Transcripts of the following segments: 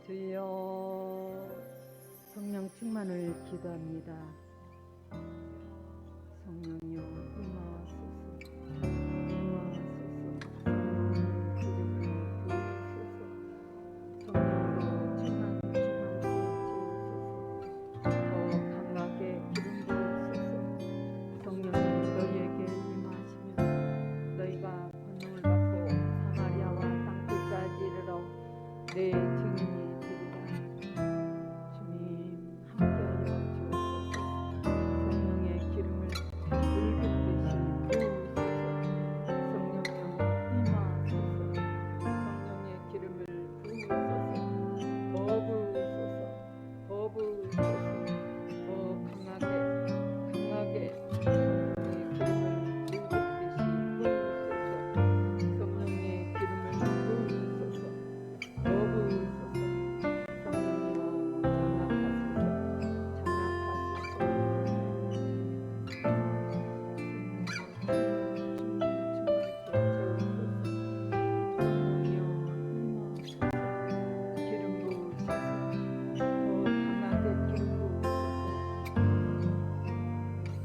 주여, 성령 충만을 기도합니다. 성령여 임하소서, 임하소서. 기름을 부으소서. 성령으로 충만케 주옵소서. 더 강하게 기름 부으소서. 성령님 너희에게 임하시면 너희가 권능을 받고 사마리아와 땅끝까지 이르러 내 증인이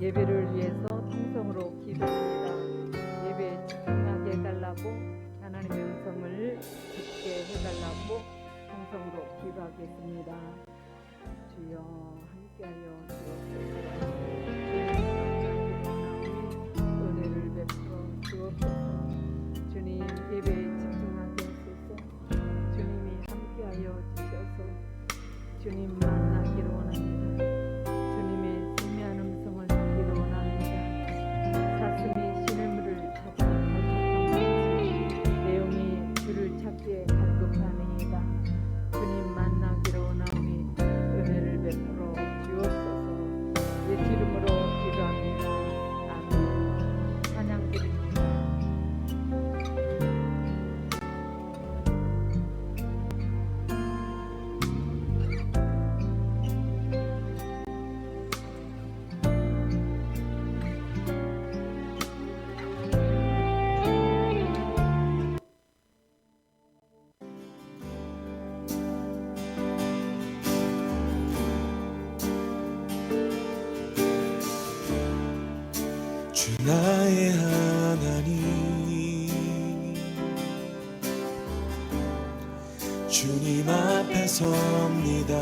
예배를 위해서 통성으로 기도합니다. 예배에 집중하게 해달라고, 하나님의 음성을 듣게 해달라고 통성으로 기도하겠습니다. 주여 함께하여 주옵소서. 은혜를 베풀어 주옵소서. 주님 예배에 집중하게 하소서. 주님이 함께하여 주셔서 주님 만나기를 원합니다. 주님의 세미한 음성을 듣기를 원합니다. 사슴이 시냇물을 찾아 갈급한 같이 내용이 주를 찾기에 갈급하니이다. 주님 만나기를 원하오니 은혜를 베풀어 주옵소서. 예수 이름으로 기도합니다. 아멘. 찬양 드립니다. 주 나의 하나님, 주님 앞에 섭니다.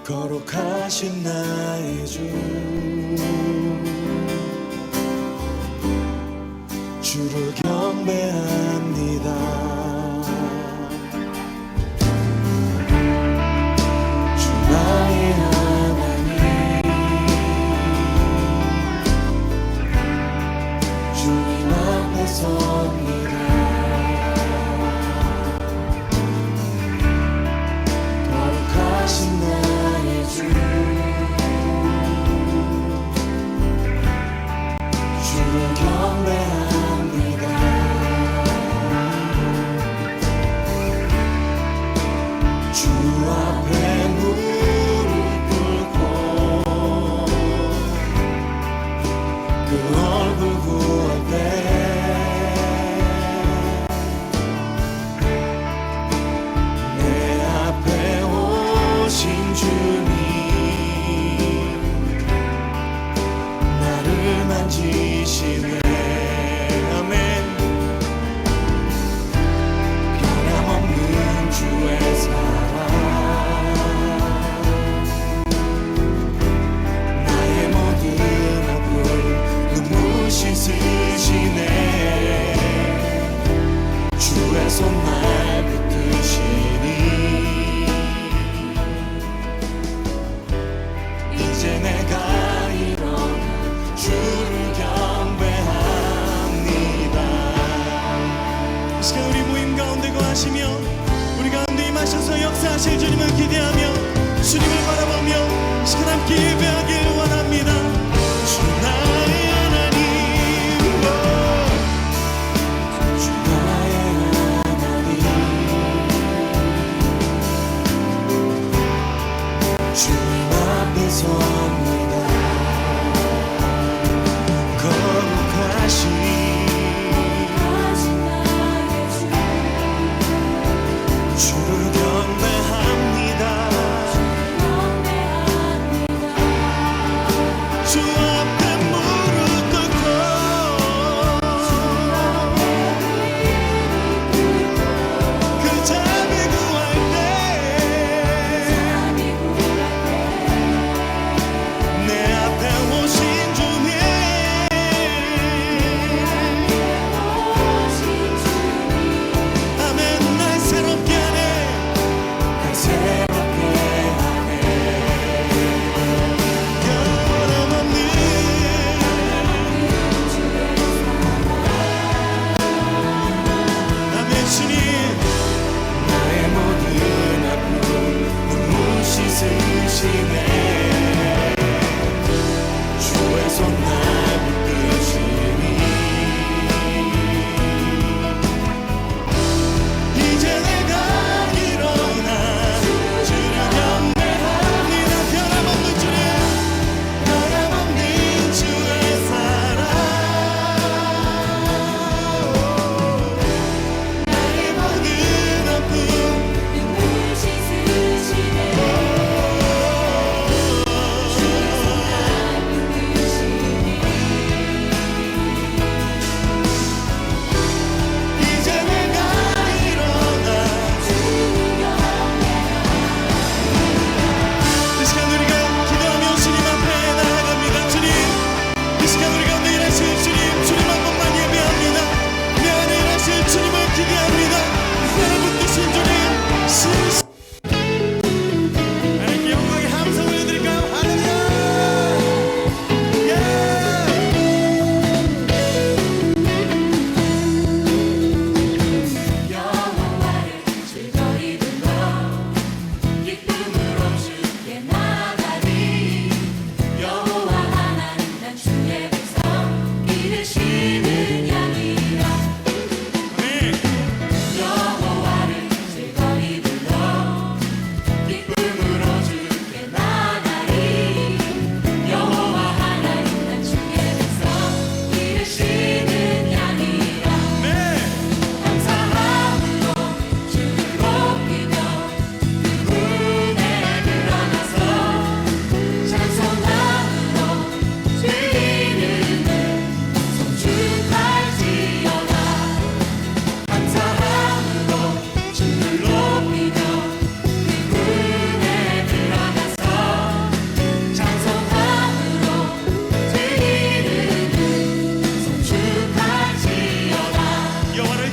거룩하신 나의 주, 주를 경배합니다. 주 나의 섭니다. 거룩하신 나의 주, 주를 경배합니다. 주 앞에 무릎 꿇고 그 얼굴 구할 때 손날 붙드시니 이제 내가 일어나 주를 경배합니다. 이 시간 우리 모임 가운데 거하시며 우리 가운데 임하셔서 역사하실 주님을 기대하며 주님을 바라보며 이 시간 함께 예배하길 원합니다. 주 나의 섭니다. 거룩하신 나의 주,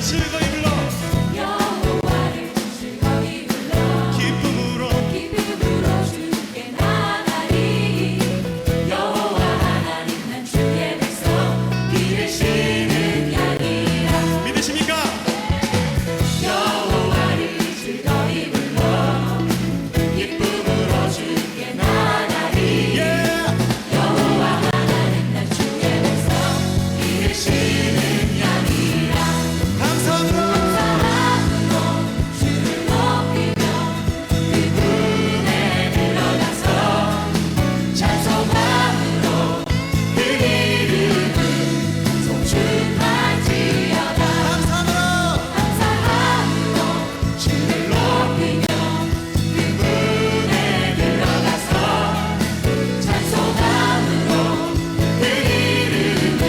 즐거이 불러 여호와를 즐거이 불러 기쁨으로 주께 나가리 여호와 하나님 난 주의 백성 기르시는 양이라 믿으십니까? 여호와를 즐거이 불러 기쁨으로 주께 나가리 예! 여호와 하나님 난 주의 백성 기르시는 양이라 감사함으로 사랑으로 주를 높이며 그분에 들어가서 찬송함으로 그 이름을 송축할지어다 감사함으로 감사함으로 주를 높이며 그분에 들어가서 찬송함으로 그 이름을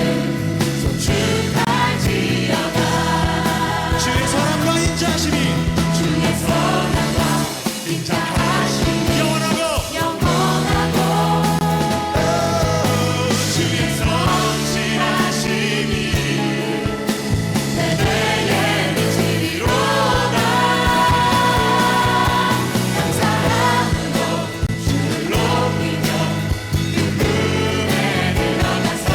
송축할지어다 주의 사랑과 인자하심이 주의 선함과 인자하심이 영원하고 영원하고 주의 성실하심이 세대에 미치리로다 감사함으로 주를 높이며 그분에 들어가서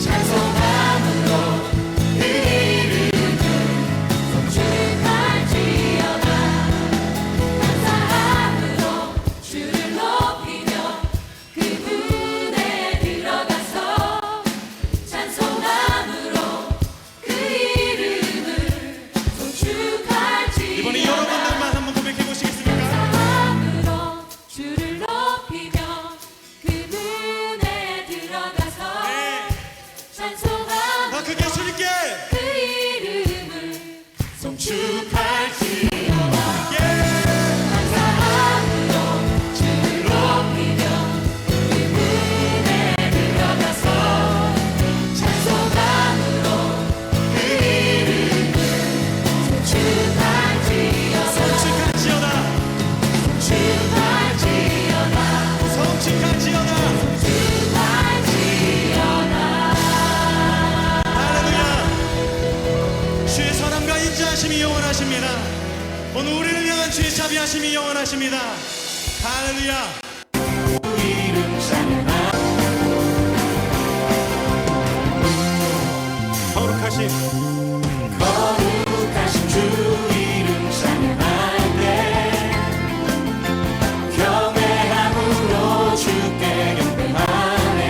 찬송함으로 그 이름을 송축할지어다 감사함으로 주를 높이며 그분에 들어가서 찬송함으로 그 이름을 송축할지어다 이번에 여러분들만 한번 고백해 보시겠습니까? 감사함으로 주를 높이며 그분에 들어가서 네. 찬송함으로 더 크게 주님께 그 이름을 송축할지어다 예! 감사함으로 주를 높이며 그분에 들어가서 찬송함으로 그 이름을 송축할지어다 성칙할지어다 송축할지어다 성칙할지어다 송축할지어다 할렐루야 주의 선함과 인자하심이 영원하십니다 오늘 우리를 향한 주의 자비하심이 영원하십니다 할렐루야 이름 찬양하 거룩하신 거룩하신 주 이름 찬양할 때 경외함으로 주께 경배하네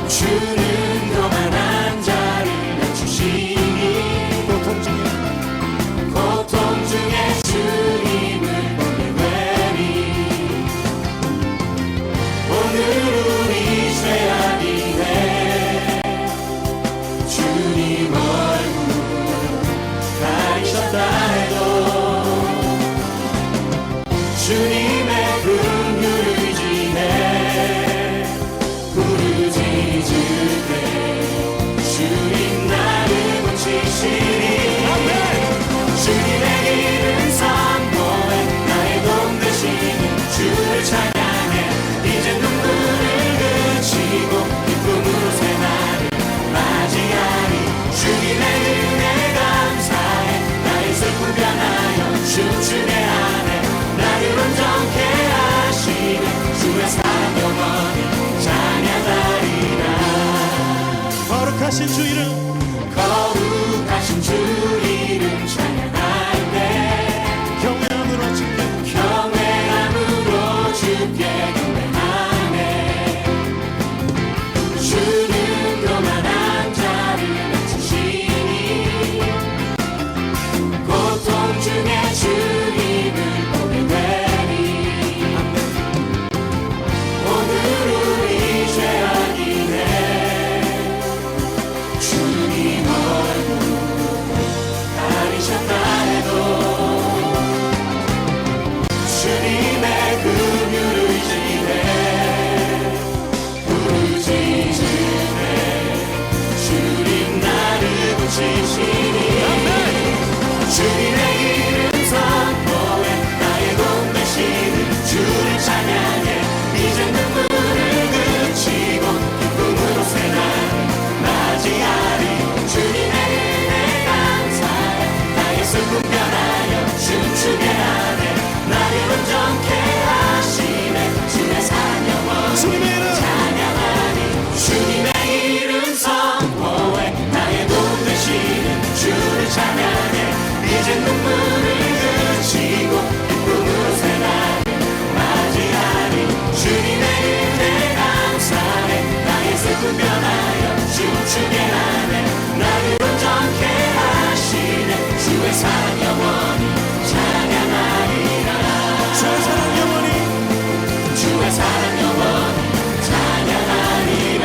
주는 교만한 자를 낮추시니 고통 중에 주님을 보게 되니 오늘 우리 죄악이네 주님 얼굴 가리셨다 해도 주님의 긍휼을 지내 부르짖을 때 주님 나를 고치시니 주님의 길은 선포해 나의 돈 되시는 주를 찬양해 이제 눈물을 그치고 기쁨으로 새날을 맞이하리 주님의 은혜 감사해 나의 슬픔 변하여 춤추게 하네 나를 온전케 하시네 주의 사랑 영원히 찬양하리라 거룩하신 주 이름 거룩하신 주 이름 찬양할 때 경외함으로 주께 경외함으로 주께 경배하네 주는 교만한 자를 낮추시니 고통 중에 주님을 보게 되니 오늘 우리 죄악이네 주님 얼굴 가리셨다 눈물을 그치고 기쁨으로 새 날을 맞이하리 주님의 은혜 감사해 나의 슬픔 변하여 춤추게 하네 나를 온전케 하시네 주의 사랑 영원히 찬양하리라 주의 사랑 영원히 주의 사랑 영원히 찬양하리라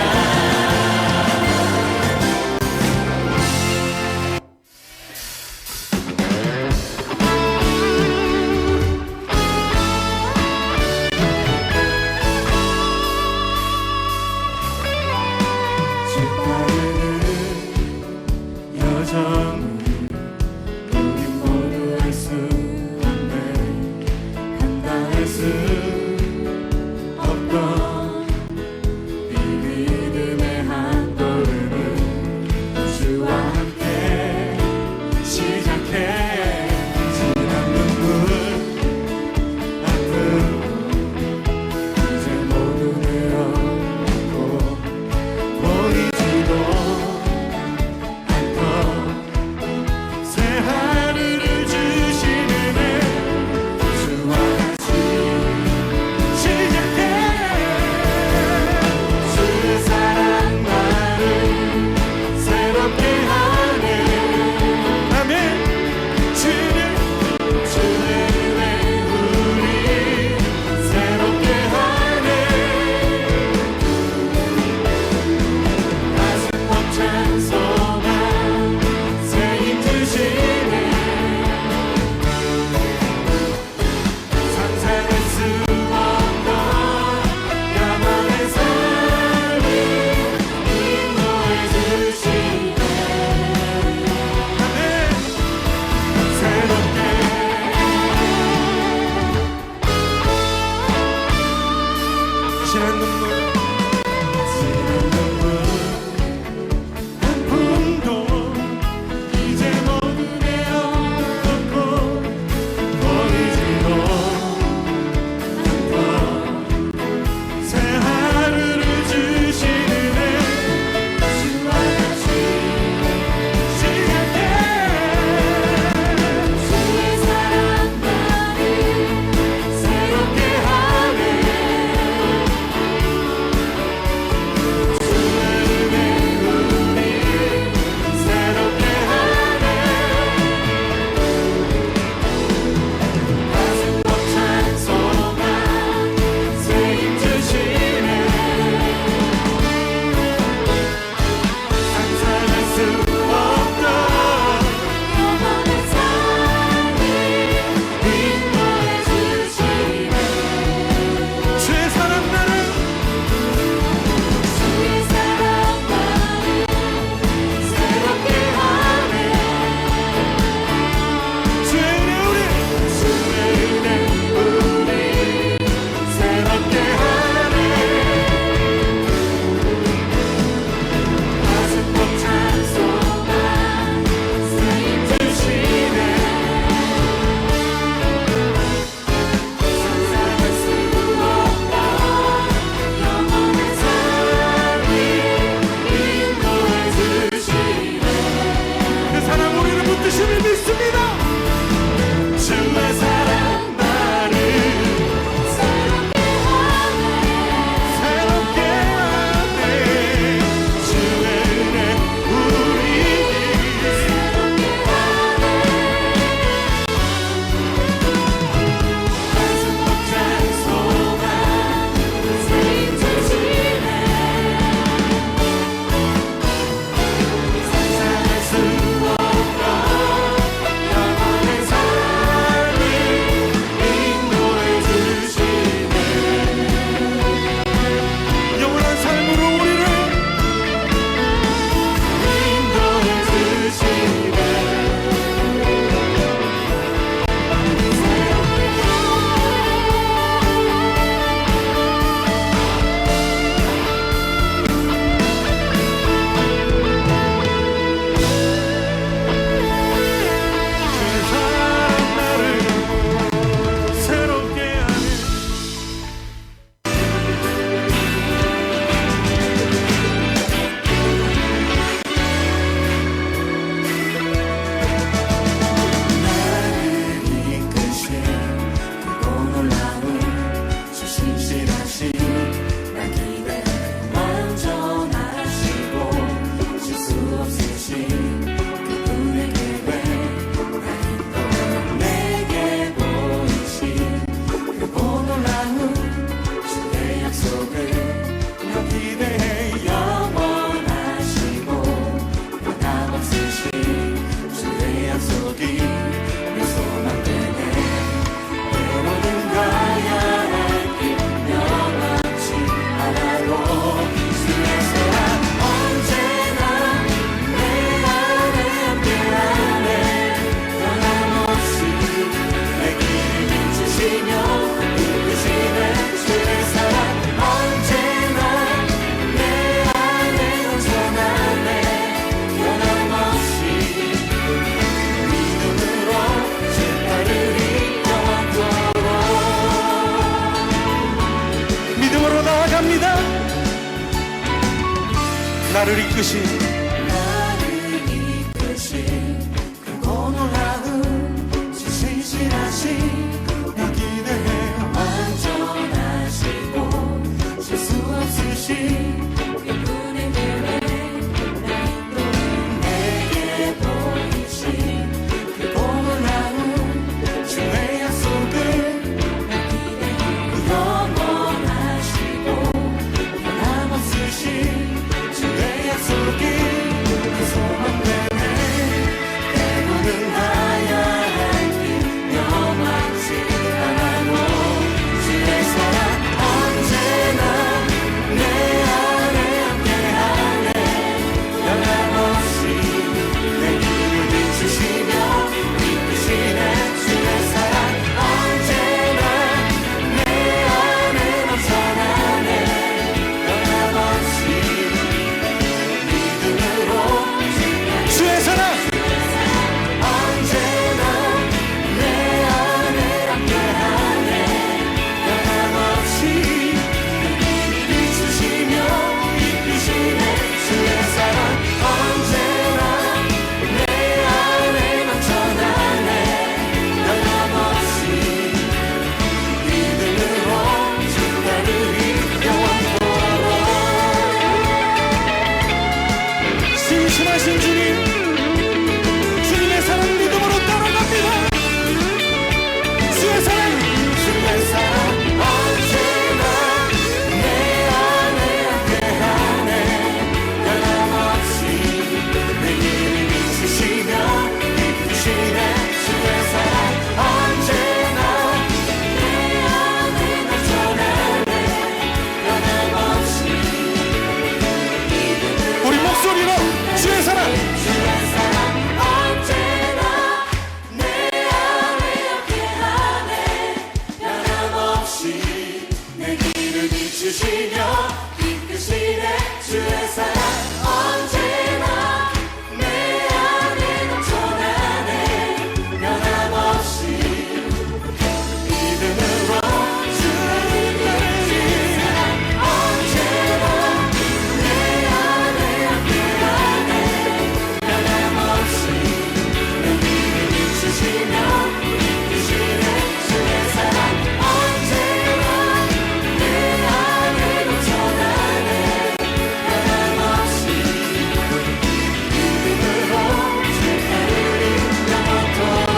이끄신 나를 이끄신 크고 놀라운 신실하신 나 기대해요 완전하시고 실수 없으신 그분의 계획 나 인도는 내게 보이신 크고 놀라운 주의 약속을 나 기대해요 영원하시고 변함없으신 주의 약속이 그 소망 때문에 때로는 가야 할 길 명확지 않아도 주의 사랑 언제나 내 안에 함께하네 변함없이 내 길을 비추시며 이끄시네 주의 사랑 언제나 내 안에 넘쳐나네 변함없이 주의 사랑 언제나 내 안에 함께하네 변함없이 늘 비추시며 이끄시네 주의 사랑 언제나 내 안에 넘쳐나네 변함없이 믿음으로 주 따르리 영원토록 신실하신 주님 주님의 사랑 믿음으로 따라갑니다 주의 사랑 주의 사랑 언제나 내 안에 함께하네 변함없이 내 길을 비추시며 이끄시네 주의 사랑 언제나 내 안에 넘쳐나네 변함없이 우리 목소리로 주의 사랑 주의 사랑 언제나 내 안에 함께하네 변함없이 내 길을 비추시며 이끄시네 주의 사랑 언제나 내 안에 넘쳐나네 변함없이 믿음으로 주를 따르니 언제나 내 안에 함께하네 변함없이 내 길을 비추시며 이끄시네 주의 사랑 언제나 내 안에 넘쳐나네 변함없이 믿음으로 주 따르리 영원토록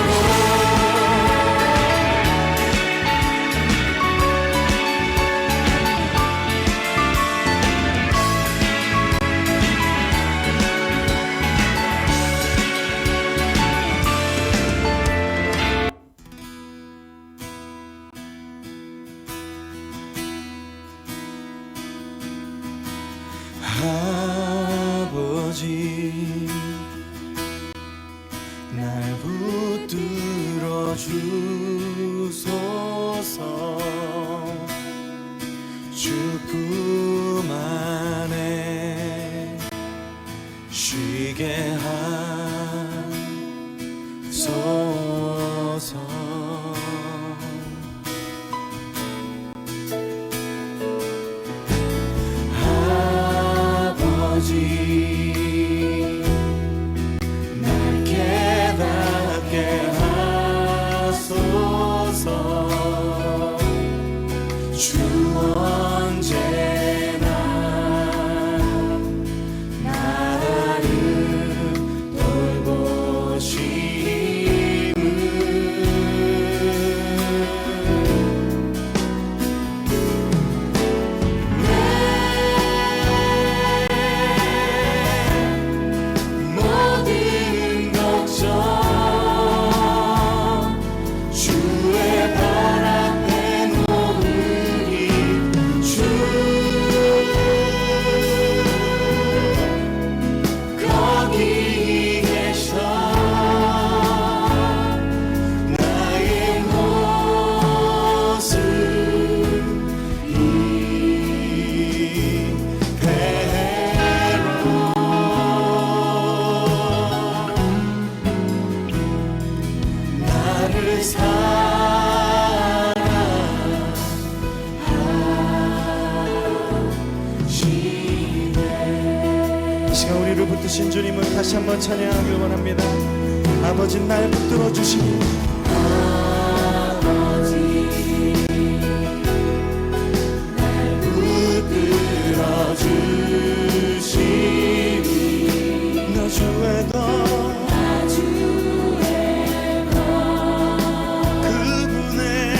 아버지 날 붙들어 주소서 주품 안에 쉬게 하소서 아버지 날 깨닫게 하소서 주 언제나 나를 주님을 다시 한번 찬양하길 원합니다. 아버지 날 붙들어 주시니 붙들어 주시니 나 주의 것 그분의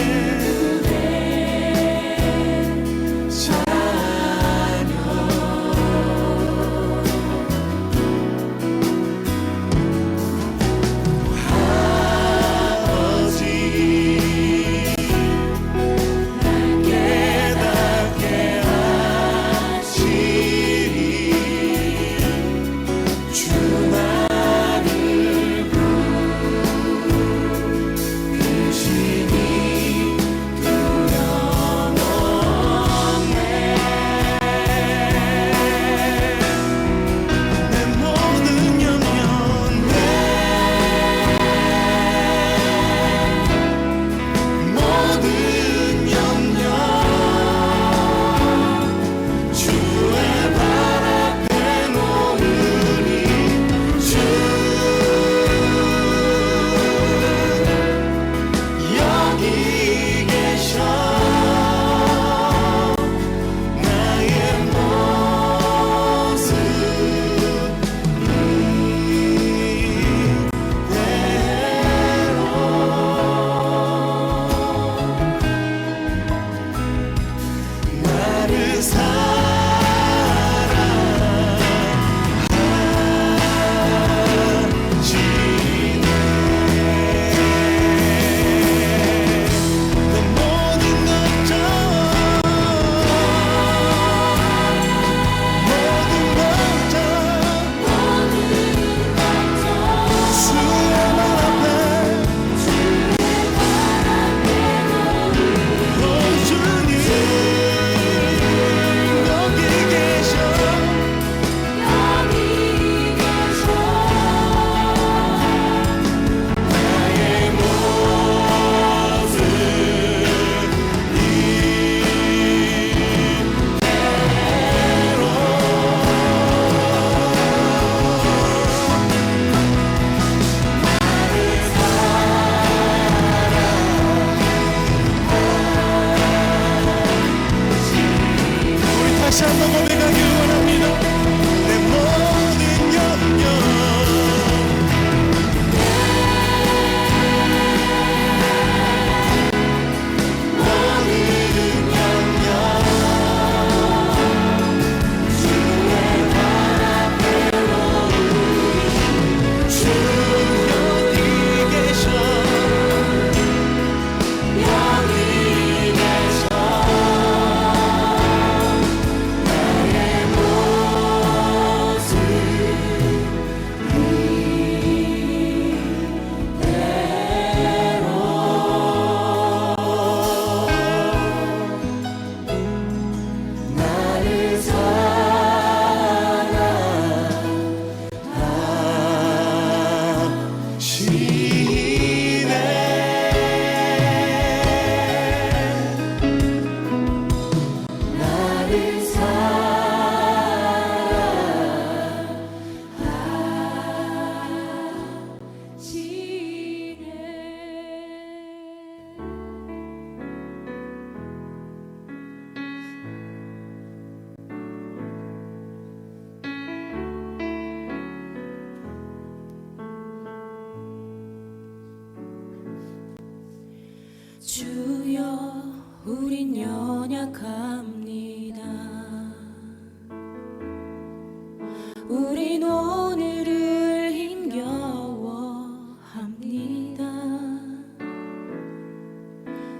다시 한번 고백하길 원합니다. 내 모든 염려 주여 우린 연약합니다. 우린 오늘을 힘겨워합니다.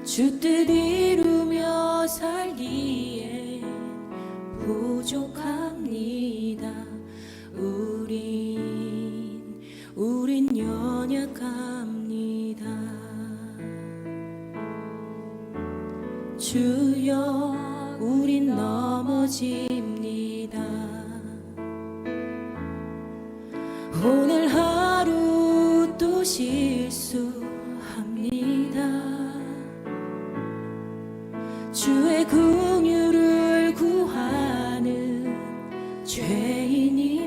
주 뜻 이루며 살기에 부족합니다. 우린 연약합니다. 주여 우린 넘어집니다. 오늘 하루 또 실수합니다. 주의 긍휼을 구하는 죄인입니다.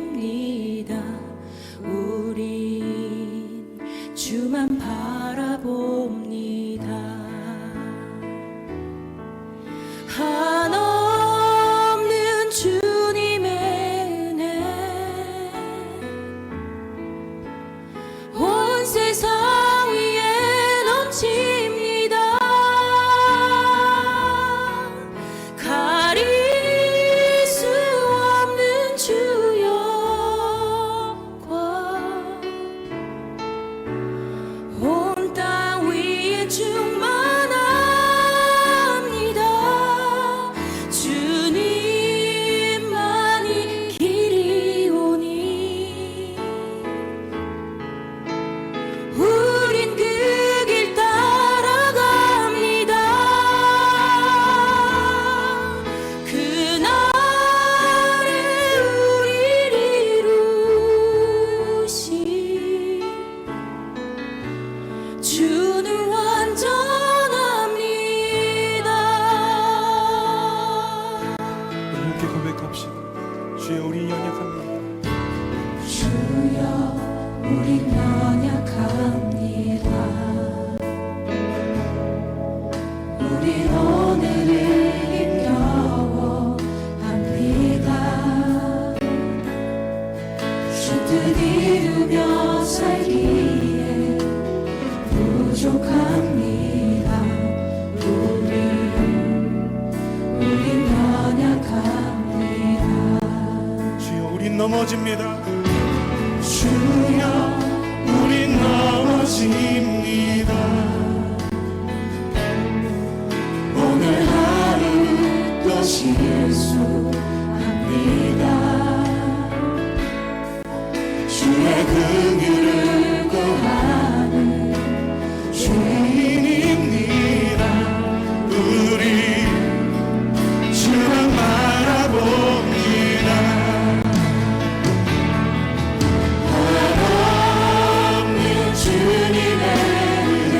주여 우린 넘어집니다. 오늘 하루 또 실수합니다. 주의 긍휼을 구하는 주인입니다. 우리 주만 바라봅니다. 하나없는 주님의 은혜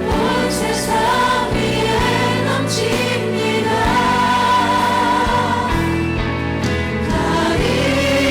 온 세상 위에 넘칩니다. 가리지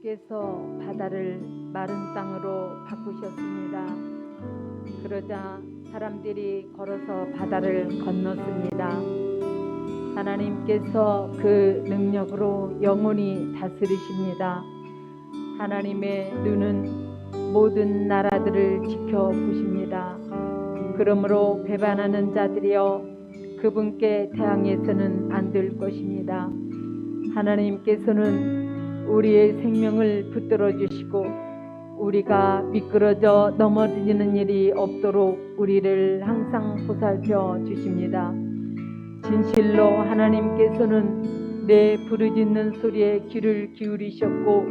주께서 바다를 마른 땅으로 바꾸셨습니다. 그러자 사람들이 걸어서 바다를 건넜습니다. 하나님께서 그 능력으로 영원히 다스리십니다. 하나님의 눈은 모든 나라들을 지켜보십니다. 그러므로 배반하는 자들이여 그분께 대항해서는 안 될 것입니다. 하나님께서는 우리의 생명을 붙들어 주시고 우리가 미끄러져 넘어지는 일이 없도록 우리를 항상 보살펴 주십니다. 진실로 하나님께서는 내 부르짖는 소리에 귀를 기울이셨고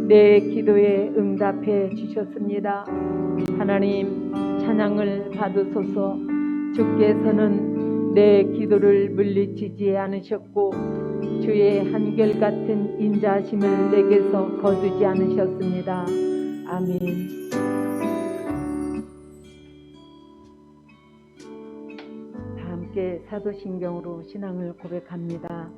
내 기도에 응답해 주셨습니다. 하나님 찬양을 받으소서. 주께서는 내 기도를 물리치지 않으셨고 주의 한결같은 인자하심을 내게서 거두지 않으셨습니다. 아멘. 다 함께 사도신경으로 신앙을 고백합니다.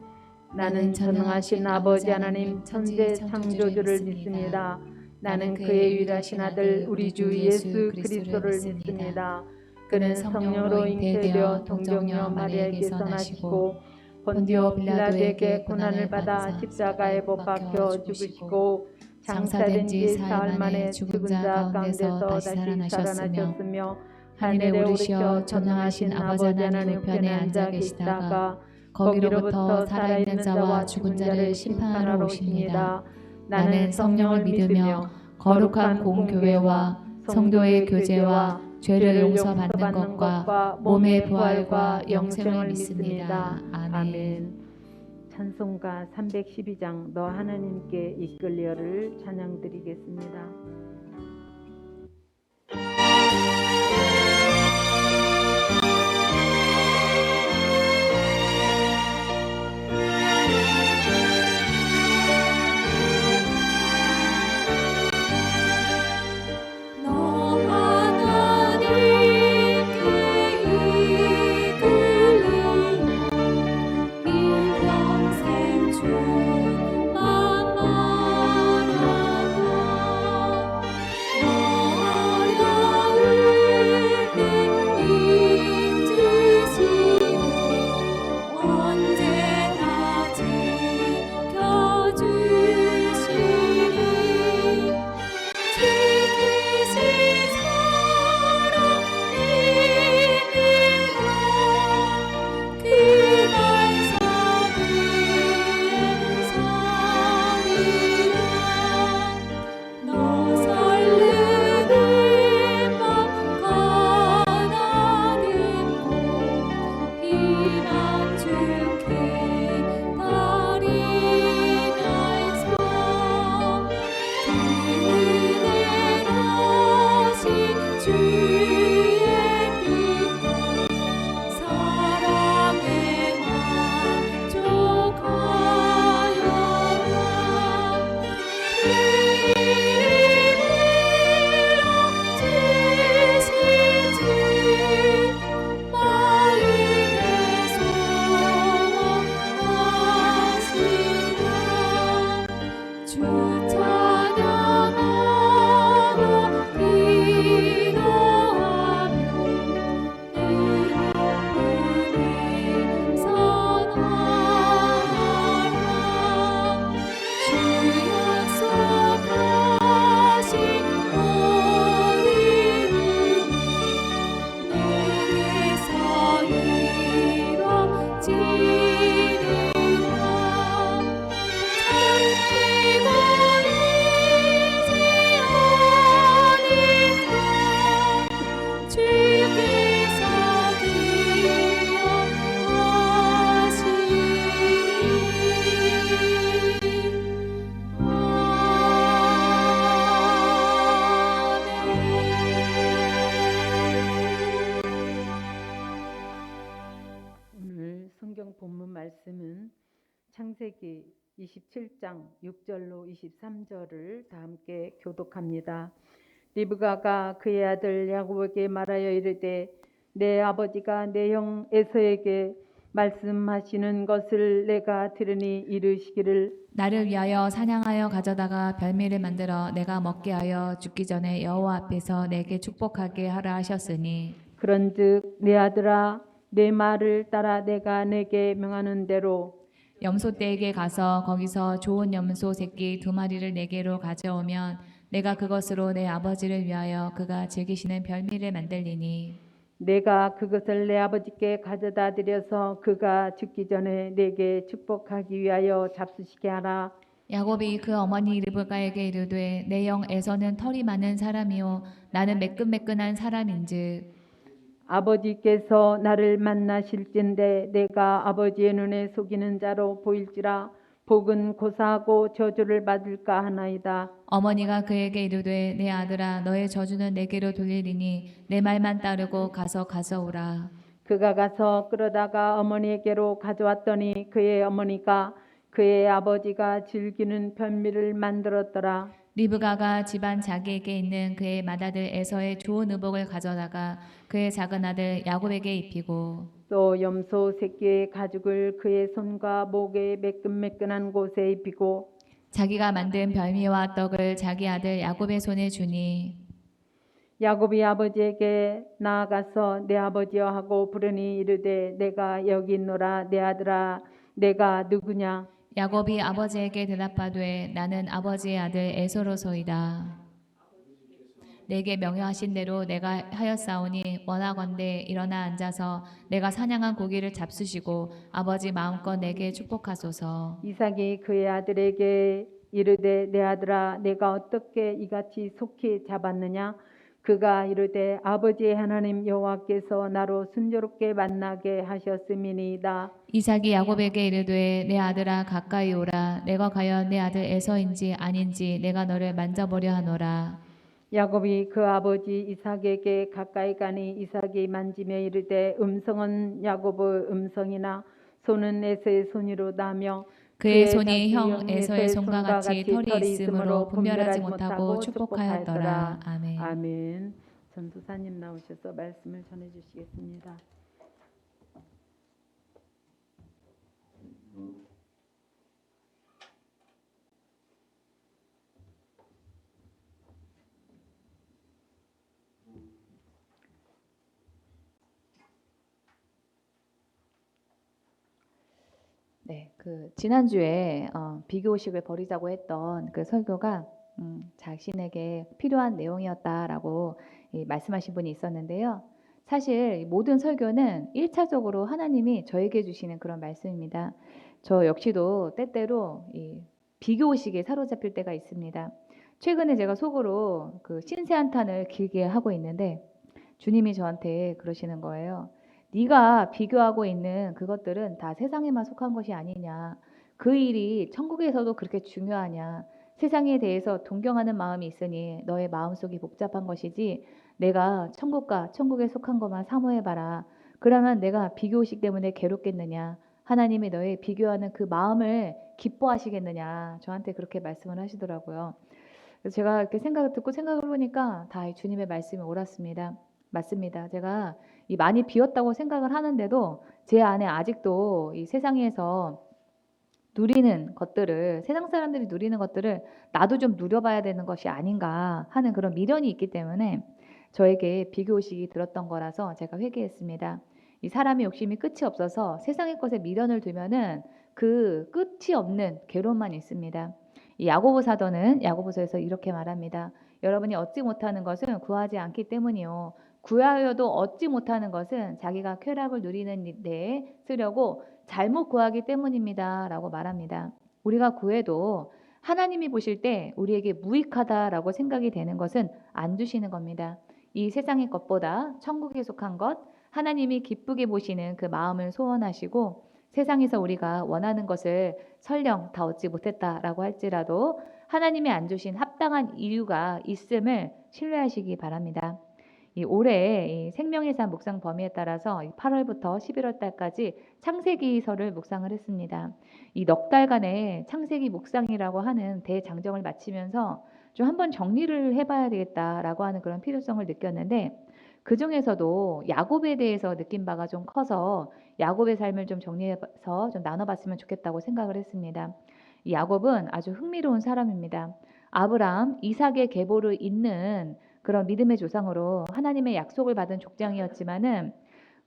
나는 전능하신 아버지 하나님 천재 창조주를 믿습니다. 나는 그의 유일하신 아들 우리 주 예수 그리스도를 믿습니다. 그는 성령으로 잉태되어 동정녀 마리아에게서 나시고 본디오 빌라도에게 고난을 받아 십자가에 못 박혀 죽으시고 장사된 지 사흘 만에 죽은 자 가운데서 다시 살아나셨으며 하늘에 오르셔 전능하신 아버지 하나님 우편에 앉아 계시다가 거기로부터 살아있는 자와 죽은 자를 심판하러 오십니다. 나는 성령을 믿으며 거룩한 공교회와 성도의 교제와 죄를 용서받는 것과 몸의 부활과 영생을 믿습니다. 아멘. 찬송가 312장 너 하나님께 이끌려를 찬양드리겠습니다. 창세기 27장 6절로 23절을 다 함께 교독합니다. 리브가가 그의 아들 야곱에게 말하여 이르되 내 아버지가 내 형 에서에게 말씀하시는 것을 내가 들으니 이르시기를 나를 위하여 사냥하여 가져다가 별미를 만들어 내가 먹게 하여 죽기 전에 여호와 앞에서 내게 축복하게 하라 하셨으니 그런즉 내 아들아 내 말을 따라 내가 내게 명하는 대로 염소 떼에게 가서 거기서 좋은 염소 새끼 2마리를 내게로 가져오면 내가 그것으로 내 아버지를 위하여 그가 즐기시는 별미를 만들리니 내가 그것을 내 아버지께 가져다 드려서 그가 죽기 전에 내게 축복하기 위하여 잡수시게 하라. 야곱이 그 어머니 리브가에게 이르되 내 영 에서는 털이 많은 사람이요 나는 매끈매끈한 사람인즉 아버지께서 나를 만나실진데 내가 아버지의 눈에 속이는 자로 보일지라 복은 고사하고 저주를 받을까 하나이다. 어머니가 그에게 이르되 내 아들아 너의 저주는 내게로 돌리리니 내 말만 따르고 가서 가져오라. 그가 가서 끌어다가 어머니에게로 가져왔더니 그의 어머니가 그의 아버지가 즐기는 별미를 만들었더라. 리브가가 집안 자기에게 있는 그의 맏아들 에서의 좋은 의복을 가져다가 그의 작은 아들 야곱에게 입히고 또 염소 새끼의 가죽을 그의 손과 목의 매끈매끈한 곳에 입히고 자기가 만든 별미와 떡을 자기 아들 야곱의 손에 주니 야곱이 아버지에게 나아가서 내 아버지여 하고 부르니 이르되 내가 여기 있노라. 내 아들아 내가 누구냐. 야곱이 아버지에게 대답하되 나는 아버지의 아들 에서로소이다. 내게 명령하신 대로 내가 하였사오니 원하건대 일어나 앉아서 내가 사냥한 고기를 잡수시고 아버지 마음껏 내게 축복하소서. 이삭이 그의 아들에게 이르되 내 아들아 내가 어떻게 이같이 속히 잡았느냐. 그가 이르되 아버지의 하나님 여호와께서 나로 순조롭게 만나게 하셨음이니이다. 이삭이 야곱에게 이르되 내 아들아 가까이 오라. 내가 과연 내 아들 에서인지 아닌지 내가 너를 만져보려 하노라. 야곱이 그 아버지 이삭에게 가까이 가니 이삭이 만지며 이르되 음성은 야곱의 음성이나 손은 에서의 손이로다며 그의 손이 형 에서의 손과 같이 털이 있으므로 분별하지 못하고 축복하였더라. 아멘. 아멘. 전도사님 나오셔서 말씀을 전해 주시겠습니다. 네, 그 지난주에 비교의식을 버리자고 했던 그 설교가 자신에게 필요한 내용이었다라고 말씀하신 분이 있었는데요. 사실 이 모든 설교는 1차적으로 하나님이 저에게 주시는 그런 말씀입니다. 저 역시도 때때로 이 비교의식에 사로잡힐 때가 있습니다. 최근에 제가 속으로 그 신세 한탄을 길게 하고 있는데 주님이 저한테 그러시는 거예요. 네가 비교하고 있는 그것들은 다 세상에만 속한 것이 아니냐. 그 일이 천국에서도 그렇게 중요하냐. 세상에 대해서 동경하는 마음이 있으니 너의 마음속이 복잡한 것이지 내가 천국과 천국에 속한 것만 사모해봐라. 그러면 내가 비교의식 때문에 괴롭겠느냐. 하나님이 너의 비교하는 그 마음을 기뻐하시겠느냐. 저한테 그렇게 말씀을 하시더라고요. 그래서 제가 이렇게 생각을 듣고 생각을 해보니까 다 이 주님의 말씀이 옳았습니다. 맞습니다. 제가 이 많이 비었다고 생각을 하는데도 제 안에 아직도 이 세상에서 누리는 것들을, 세상 사람들이 누리는 것들을 나도 좀 누려봐야 되는 것이 아닌가 하는 그런 미련이 있기 때문에 저에게 비교의식이 들었던 거라서 제가 회개했습니다. 이 사람의 욕심이 끝이 없어서 세상의 것에 미련을 두면은 그 끝이 없는 괴로움만 있습니다. 이 야고보 사도는 야고보서에서 이렇게 말합니다. 여러분이 얻지 못하는 것은 구하지 않기 때문이요. 구하여도 얻지 못하는 것은 자기가 쾌락을 누리는 데에 쓰려고 잘못 구하기 때문입니다. 라고 말합니다. 우리가 구해도 하나님이 보실 때 우리에게 무익하다라고 생각이 되는 것은 안 주시는 겁니다. 이 세상의 것보다 천국에 속한 것, 하나님이 기쁘게 보시는 그 마음을 소원하시고 세상에서 우리가 원하는 것을 설령 다 얻지 못했다라고 할지라도 하나님이 안 주신 합당한 이유가 있음을 신뢰하시기 바랍니다. 이 올해 이 생명의 산 묵상 범위에 따라서 8월부터 11월 달까지 창세기서를 묵상을 했습니다. 이 넉 달간의 창세기 묵상이라고 하는 대장정을 마치면서 좀 한번 정리를 해봐야 되겠다라고 하는 그런 필요성을 느꼈는데 그 중에서도 야곱에 대해서 느낀 바가 좀 커서 야곱의 삶을 좀 정리해서 좀 나눠봤으면 좋겠다고 생각을 했습니다. 이 야곱은 아주 흥미로운 사람입니다. 아브라함, 이삭의 계보를 잇는 그런 믿음의 조상으로 하나님의 약속을 받은 족장이었지만은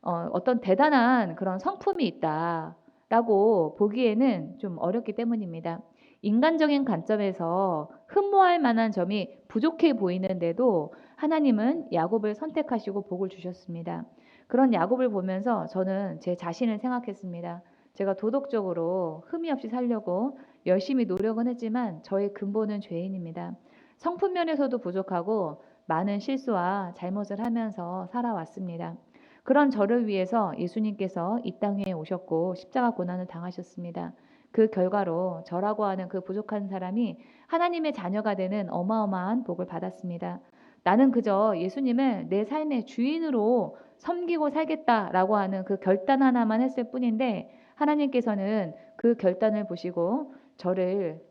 어떤 대단한 그런 성품이 있다라고 보기에는 좀 어렵기 때문입니다. 인간적인 관점에서 흠모할 만한 점이 부족해 보이는데도 하나님은 야곱을 선택하시고 복을 주셨습니다. 그런 야곱을 보면서 저는 제 자신을 생각했습니다. 제가 도덕적으로 흠이 없이 살려고 열심히 노력은 했지만 저의 근본은 죄인입니다. 성품 면에서도 부족하고 많은 실수와 잘못을 하면서 살아왔습니다. 그런 저를 위해서 예수님께서 이 땅에 오셨고 십자가 고난을 당하셨습니다. 그 결과로 저라고 하는 그 부족한 사람이 하나님의 자녀가 되는 어마어마한 복을 받았습니다. 나는 그저 예수님을 내 삶의 주인으로 섬기고 살겠다라고 하는 그 결단 하나만 했을 뿐인데 하나님께서는 그 결단을 보시고 저를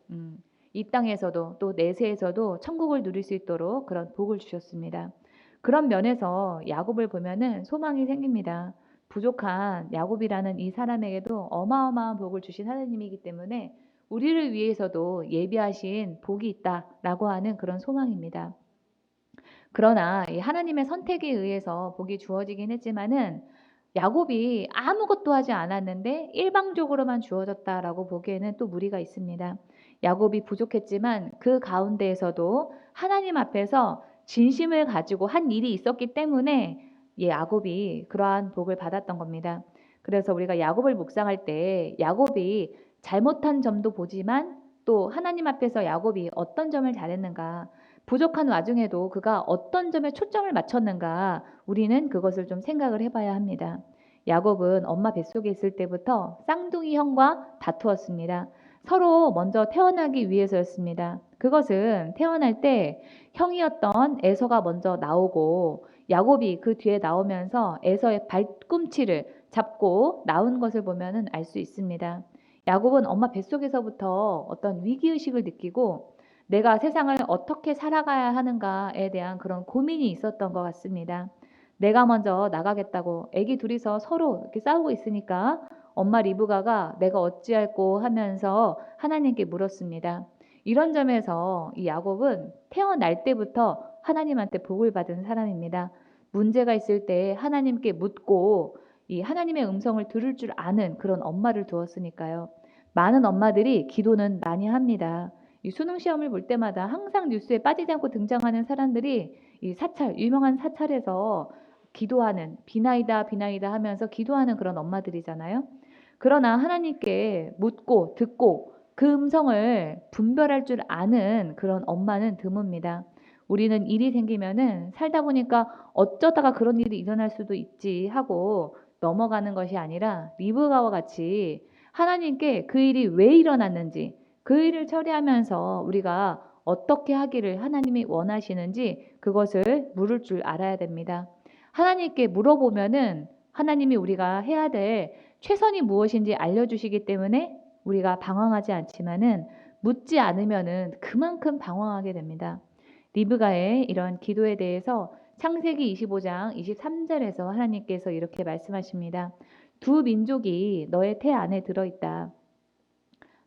이 땅에서도 또 내세에서도 천국을 누릴 수 있도록 그런 복을 주셨습니다. 그런 면에서 야곱을 보면은 소망이 생깁니다. 부족한 야곱이라는 이 사람에게도 어마어마한 복을 주신 하나님이기 때문에 우리를 위해서도 예비하신 복이 있다라고 하는 그런 소망입니다. 그러나 이 하나님의 선택에 의해서 복이 주어지긴 했지만은 야곱이 아무것도 하지 않았는데 일방적으로만 주어졌다라고 보기에는 또 무리가 있습니다. 야곱이 부족했지만 그 가운데에서도 하나님 앞에서 진심을 가지고 한 일이 있었기 때문에 야곱이 그러한 복을 받았던 겁니다. 그래서 우리가 야곱을 묵상할 때 야곱이 잘못한 점도 보지만 또 하나님 앞에서 야곱이 어떤 점을 잘했는가, 부족한 와중에도 그가 어떤 점에 초점을 맞췄는가 우리는 그것을 좀 생각을 해봐야 합니다. 야곱은 엄마 뱃속에 있을 때부터 쌍둥이 형과 다투었습니다. 서로 먼저 태어나기 위해서였습니다. 그것은 태어날 때 형이었던 에서가 먼저 나오고 야곱이 그 뒤에 나오면서 에서의 발꿈치를 잡고 나온 것을 보면은 알 수 있습니다. 야곱은 엄마 뱃속에서부터 어떤 위기의식을 느끼고 내가 세상을 어떻게 살아가야 하는가에 대한 그런 고민이 있었던 것 같습니다. 내가 먼저 나가겠다고 애기 둘이서 서로 이렇게 싸우고 있으니까 엄마 리브가가 내가 어찌할꼬 하면서 하나님께 물었습니다. 이런 점에서 이 야곱은 태어날 때부터 하나님한테 복을 받은 사람입니다. 문제가 있을 때 하나님께 묻고 이 하나님의 음성을 들을 줄 아는 그런 엄마를 두었으니까요. 많은 엄마들이 기도는 많이 합니다. 이 수능 시험을 볼 때마다 항상 뉴스에 빠지지 않고 등장하는 사람들이 이 사찰, 유명한 사찰에서 기도하는 비나이다 비나이다 하면서 기도하는 그런 엄마들이잖아요. 그러나 하나님께 묻고 듣고 그 음성을 분별할 줄 아는 그런 엄마는 드뭅니다. 우리는 일이 생기면은 살다 보니까 어쩌다가 그런 일이 일어날 수도 있지 하고 넘어가는 것이 아니라 리브가와 같이 하나님께 그 일이 왜 일어났는지 그 일을 처리하면서 우리가 어떻게 하기를 하나님이 원하시는지 그것을 물을 줄 알아야 됩니다. 하나님께 물어보면은 하나님이 우리가 해야 될 최선이 무엇인지 알려주시기 때문에 우리가 방황하지 않지만은 묻지 않으면은 그만큼 방황하게 됩니다. 리브가의 이런 기도에 대해서 창세기 25장 23절에서 하나님께서 이렇게 말씀하십니다. 두 민족이 너의 태 안에 들어있다.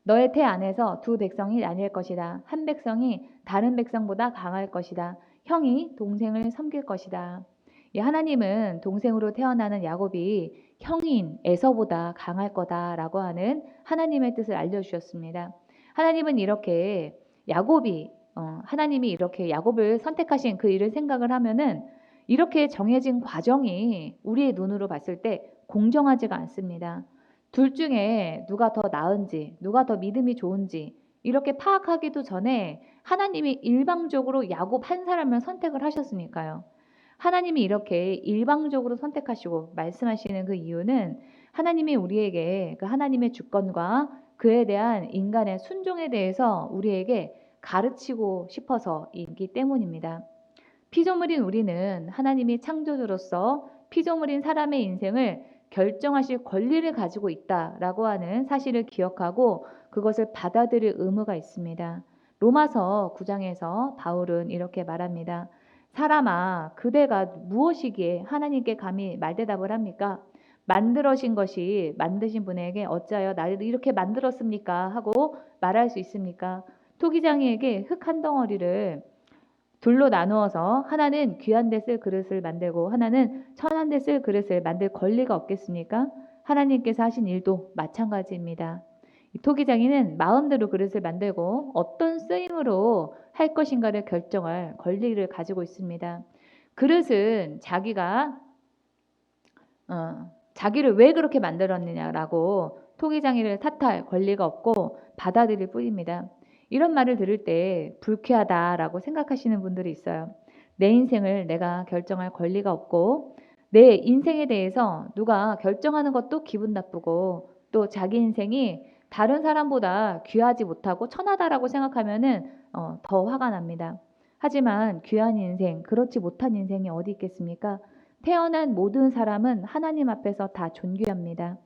너의 태 안에서 두 백성이 나뉠 것이다. 한 백성이 다른 백성보다 강할 것이다. 형이 동생을 섬길 것이다. 하나님은 동생으로 태어나는 야곱이 형인 에서보다 강할 거다라고 하는 하나님의 뜻을 알려주셨습니다. 하나님은 이렇게 하나님이 이렇게 야곱을 선택하신 그 일을 생각을 하면은 이렇게 정해진 과정이 우리의 눈으로 봤을 때 공정하지가 않습니다. 둘 중에 누가 더 나은지, 누가 더 믿음이 좋은지 이렇게 파악하기도 전에 하나님이 일방적으로 야곱 한 사람을 선택을 하셨으니까요. 하나님이 이렇게 일방적으로 선택하시고 말씀하시는 그 이유는 하나님이 우리에게 그 하나님의 주권과 그에 대한 인간의 순종에 대해서 우리에게 가르치고 싶어서이기 때문입니다. 피조물인 우리는 하나님이 창조주로서 피조물인 사람의 인생을 결정하실 권리를 가지고 있다라고 하는 사실을 기억하고 그것을 받아들일 의무가 있습니다. 로마서 9장에서 바울은 이렇게 말합니다. 사람아, 그대가 무엇이기에 하나님께 감히 말대답을 합니까? 만들어진 것이 만드신 분에게 어찌하여 나를 이렇게 만들었습니까? 하고 말할 수 있습니까? 토기장이에게 흙 한 덩어리를 둘로 나누어서 하나는 귀한 데 쓸 그릇을 만들고 하나는 천한 데 쓸 그릇을 만들 권리가 없겠습니까? 하나님께서 하신 일도 마찬가지입니다. 이 토기장이는 마음대로 그릇을 만들고 어떤 쓰임으로 할 것인가를 결정할 권리를 가지고 있습니다. 그릇은 자기를 왜 그렇게 만들었느냐라고 토기장이를 탓할 권리가 없고 받아들일 뿐입니다. 이런 말을 들을 때 불쾌하다라고 생각하시는 분들이 있어요. 내 인생을 내가 결정할 권리가 없고 내 인생에 대해서 누가 결정하는 것도 기분 나쁘고 또 자기 인생이 다른 사람보다 귀하지 못하고 천하다라고 생각하면은 더 화가 납니다. 하지만 귀한 인생, 그렇지 못한 인생이 어디 있겠습니까? 태어난 모든 사람은 하나님 앞에서 다 존귀합니다.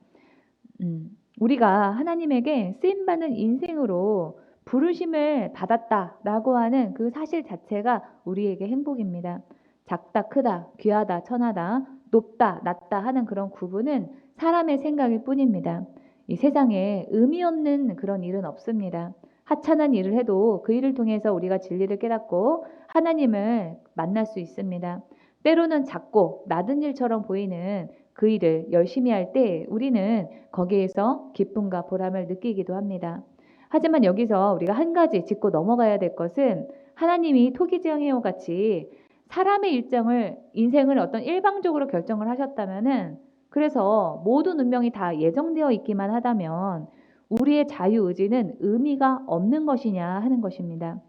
우리가 하나님에게 쓰임받는 인생으로 부르심을 받았다라고 하는 그 사실 자체가 우리에게 행복입니다. 작다, 크다, 귀하다, 천하다, 높다, 낮다 하는 그런 구분은 사람의 생각일 뿐입니다. 이 세상에 의미 없는 그런 일은 없습니다. 하찮은 일을 해도 그 일을 통해서 우리가 진리를 깨닫고 하나님을 만날 수 있습니다. 때로는 작고 낮은 일처럼 보이는 그 일을 열심히 할 때 우리는 거기에서 기쁨과 보람을 느끼기도 합니다. 하지만 여기서 우리가 한 가지 짚고 넘어가야 될 것은 하나님이 토기장애와 같이 사람의 인생을 어떤 일방적으로 결정을 하셨다면은 그래서 모든 운명이 다 예정되어 있기만 하다면 우리의 자유의지는 의미가 없는 것이냐 하는 것입니다.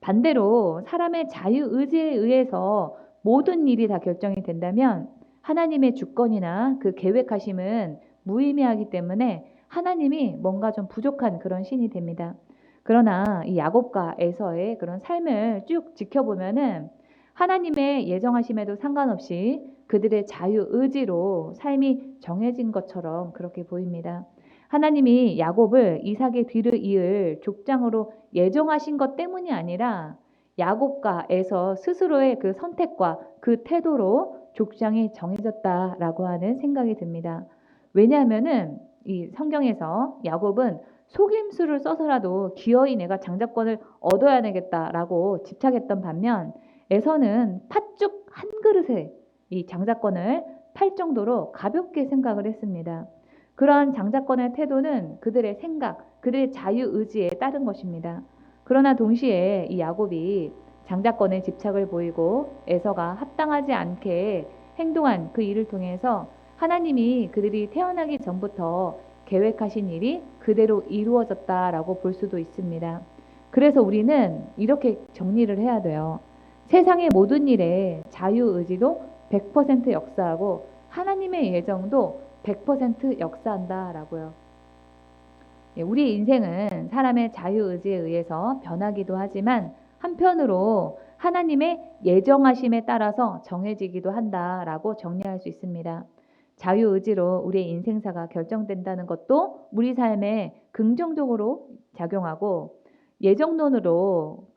반대로 사람의 자유의지에 의해서 모든 일이 다 결정이 된다면 하나님의 주권이나 그 계획하심은 무의미하기 때문에 하나님이 뭔가 좀 부족한 그런 신이 됩니다. 그러나 이 야곱과 에서의 그런 삶을 쭉 지켜보면은 하나님의 예정하심에도 상관없이 그들의 자유의지로 삶이 정해진 것처럼 그렇게 보입니다. 하나님이 야곱을 이삭의 뒤를 이을 족장으로 예정하신 것 때문이 아니라 야곱과 에서 스스로의 그 선택과 그 태도로 족장이 정해졌다라고 하는 생각이 듭니다. 왜냐하면은 이 성경에서 야곱은 속임수를 써서라도 기어이 내가 장자권을 얻어야 되겠다라고 집착했던 반면 에서는 팥죽 한 그릇에 이 장자권을 팔 정도로 가볍게 생각을 했습니다. 그러한 장자권의 태도는 그들의 생각, 그들의 자유의지에 따른 것입니다. 그러나 동시에 이 야곱이 장자권에 집착을 보이고 에서가 합당하지 않게 행동한 그 일을 통해서 하나님이 그들이 태어나기 전부터 계획하신 일이 그대로 이루어졌다라고 볼 수도 있습니다. 그래서 우리는 이렇게 정리를 해야 돼요. 세상의 모든 일에 자유의지도 100% 역사하고 하나님의 예정도 100% 역사한다라고요. 우리 인생은 사람의 자유의지에 의해서 변하기도 하지만 한편으로 하나님의 예정하심에 따라서 정해지기도 한다라고 정리할 수 있습니다. 자유의지로 우리의 인생사가 결정된다는 것도 우리 삶에 긍정적으로 작용하고 예정론도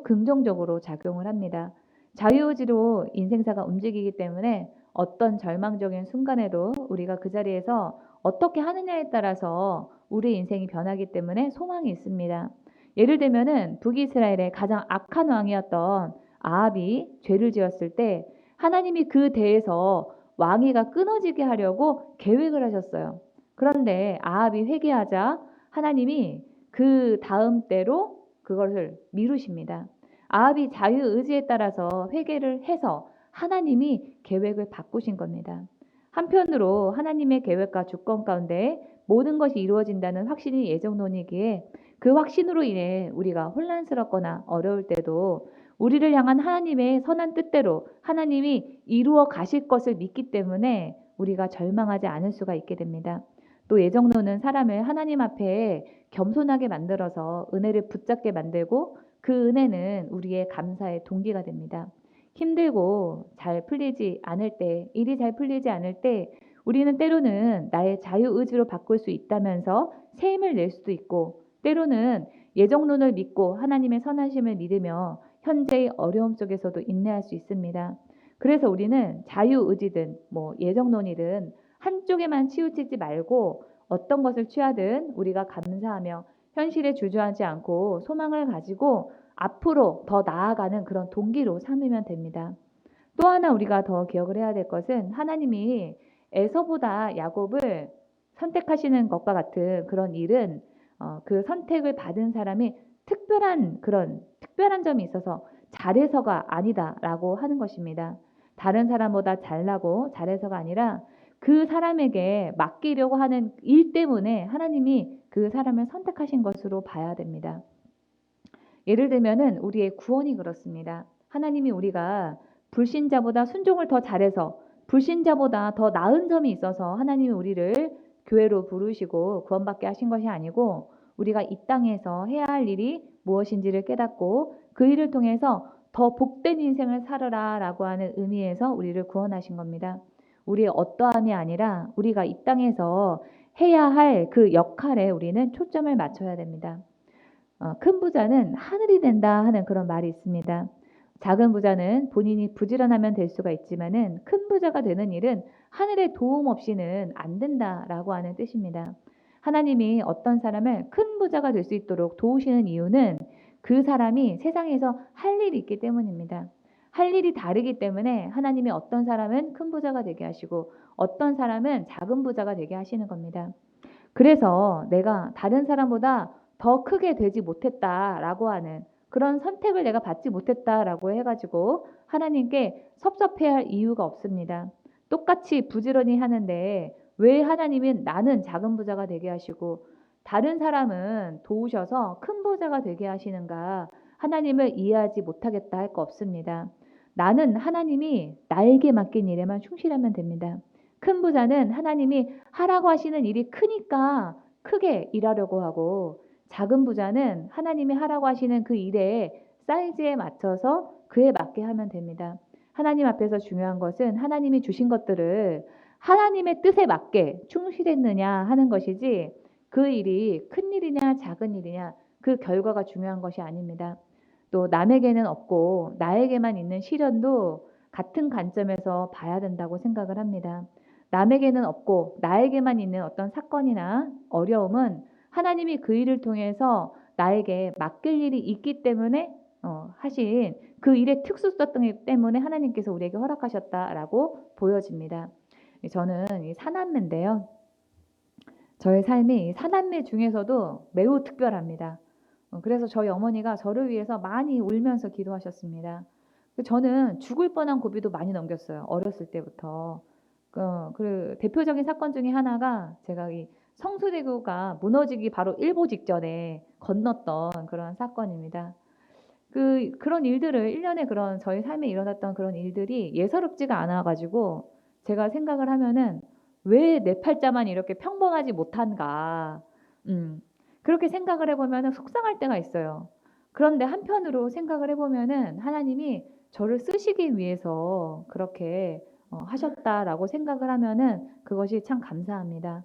긍정적으로 작용을 합니다. 자유의지로 인생사가 움직이기 때문에 어떤 절망적인 순간에도 우리가 그 자리에서 어떻게 하느냐에 따라서 우리 인생이 변하기 때문에 소망이 있습니다. 예를 들면은 북이스라엘의 가장 악한 왕이었던 아합이 죄를 지었을 때 하나님이 그 대에서 왕위가 끊어지게 하려고 계획을 하셨어요. 그런데 아합이 회개하자 하나님이 그 다음 때로 그것을 미루십니다. 아합이 자유의지에 따라서 회개를 해서 하나님이 계획을 바꾸신 겁니다. 한편으로 하나님의 계획과 주권 가운데 모든 것이 이루어진다는 확신이 예정론이기에 그 확신으로 인해 우리가 혼란스럽거나 어려울 때도 우리를 향한 하나님의 선한 뜻대로 하나님이 이루어 가실 것을 믿기 때문에 우리가 절망하지 않을 수가 있게 됩니다. 또 예정론은 사람을 하나님 앞에 겸손하게 만들어서 은혜를 붙잡게 만들고 그 은혜는 우리의 감사의 동기가 됩니다. 힘들고 잘 풀리지 않을 때, 일이 잘 풀리지 않을 때 우리는 때로는 나의 자유의지로 바꿀 수 있다면서 새 힘을 낼 수도 있고 때로는 예정론을 믿고 하나님의 선하심을 믿으며 현재의 어려움 속에서도 인내할 수 있습니다. 그래서 우리는 자유의지든 예정론이든 한쪽에만 치우치지 말고 어떤 것을 취하든 우리가 감사하며 현실에 주저하지 않고 소망을 가지고 앞으로 더 나아가는 그런 동기로 삼으면 됩니다. 또 하나 우리가 더 기억을 해야 될 것은 하나님이 에서보다 야곱을 선택하시는 것과 같은 그런 일은 그 선택을 받은 사람이 특별한 점이 있어서 잘해서가 아니다라고 하는 것입니다. 다른 사람보다 잘나고 잘해서가 아니라 그 사람에게 맡기려고 하는 일 때문에 하나님이 그 사람을 선택하신 것으로 봐야 됩니다. 예를 들면은 우리의 구원이 그렇습니다. 하나님이 우리가 불신자보다 순종을 더 잘해서 불신자보다 더 나은 점이 있어서 하나님이 우리를 교회로 부르시고 구원받게 하신 것이 아니고 우리가 이 땅에서 해야 할 일이 무엇인지를 깨닫고 그 일을 통해서 더 복된 인생을 살아라라고 하는 의미에서 우리를 구원하신 겁니다. 우리의 어떠함이 아니라 우리가 이 땅에서 해야 할 그 역할에 우리는 초점을 맞춰야 됩니다. 큰 부자는 하늘이 된다 하는 그런 말이 있습니다. 작은 부자는 본인이 부지런하면 될 수가 있지만은 큰 부자가 되는 일은 하늘의 도움 없이는 안 된다라고 하는 뜻입니다. 하나님이 어떤 사람을 큰 부자가 될 수 있도록 도우시는 이유는 그 사람이 세상에서 할 일이 있기 때문입니다. 할 일이 다르기 때문에 하나님이 어떤 사람은 큰 부자가 되게 하시고 어떤 사람은 작은 부자가 되게 하시는 겁니다. 그래서 내가 다른 사람보다 더 크게 되지 못했다라고 하는 그런 선택을 내가 받지 못했다라고 해가지고 하나님께 섭섭해할 이유가 없습니다. 똑같이 부지런히 하는데 왜 하나님은 나는 작은 부자가 되게 하시고 다른 사람은 도우셔서 큰 부자가 되게 하시는가 하나님을 이해하지 못하겠다 할 거 없습니다. 나는 하나님이 나에게 맡긴 일에만 충실하면 됩니다. 큰 부자는 하나님이 하라고 하시는 일이 크니까 크게 일하려고 하고 작은 부자는 하나님이 하라고 하시는 그 일의 사이즈에 맞춰서 그에 맞게 하면 됩니다. 하나님 앞에서 중요한 것은 하나님이 주신 것들을 하나님의 뜻에 맞게 충실했느냐 하는 것이지 그 일이 큰 일이냐 작은 일이냐 그 결과가 중요한 것이 아닙니다. 또 남에게는 없고 나에게만 있는 시련도 같은 관점에서 봐야 된다고 생각을 합니다. 남에게는 없고 나에게만 있는 어떤 사건이나 어려움은 하나님이 그 일을 통해서 나에게 맡길 일이 있기 때문에 하신 그 일의 특수성 때문에 하나님께서 우리에게 허락하셨다라고 보여집니다. 저는 이 사남매인데요. 저의 삶이 사남매 중에서도 매우 특별합니다. 그래서 저희 어머니가 저를 위해서 많이 울면서 기도하셨습니다. 저는 죽을 뻔한 고비도 많이 넘겼어요. 어렸을 때부터. 그 대표적인 사건 중에 하나가 제가 이 성수대교가 무너지기 바로 일보 직전에 건넜던 그런 사건입니다. 그런 일들을 1년에 그런 저희 삶에 일어났던 그런 일들이 예사롭지가 않아가지고 제가 생각을 하면은 왜 내 팔자만 이렇게 평범하지 못한가. 그렇게 생각을 해보면은 속상할 때가 있어요. 그런데 한편으로 생각을 해보면은 하나님이 저를 쓰시기 위해서 그렇게 하셨다라고 생각을 하면은 그것이 참 감사합니다.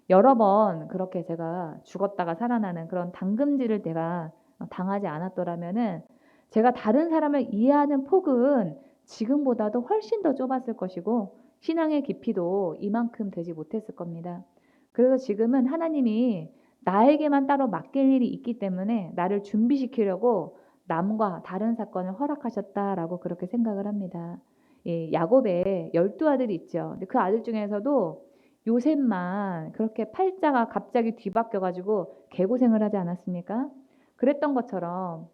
여러 번 그렇게 제가 죽었다가 살아나는 그런 당금질을 내가 당하지 않았더라면은 제가 다른 사람을 이해하는 폭은 지금보다도 훨씬 더 좁았을 것이고 신앙의 깊이도 이만큼 되지 못했을 겁니다. 그래서 지금은 하나님이 나에게만 따로 맡길 일이 있기 때문에 나를 준비시키려고 남과 다른 사건을 허락하셨다라고 그렇게 생각을 합니다. 야곱의 12아들이 있죠. 근데 그 아들 중에서도 요셉만 그렇게 팔자가 갑자기 뒤바뀌어가지고 개고생을 하지 않았습니까? 그랬던 것처럼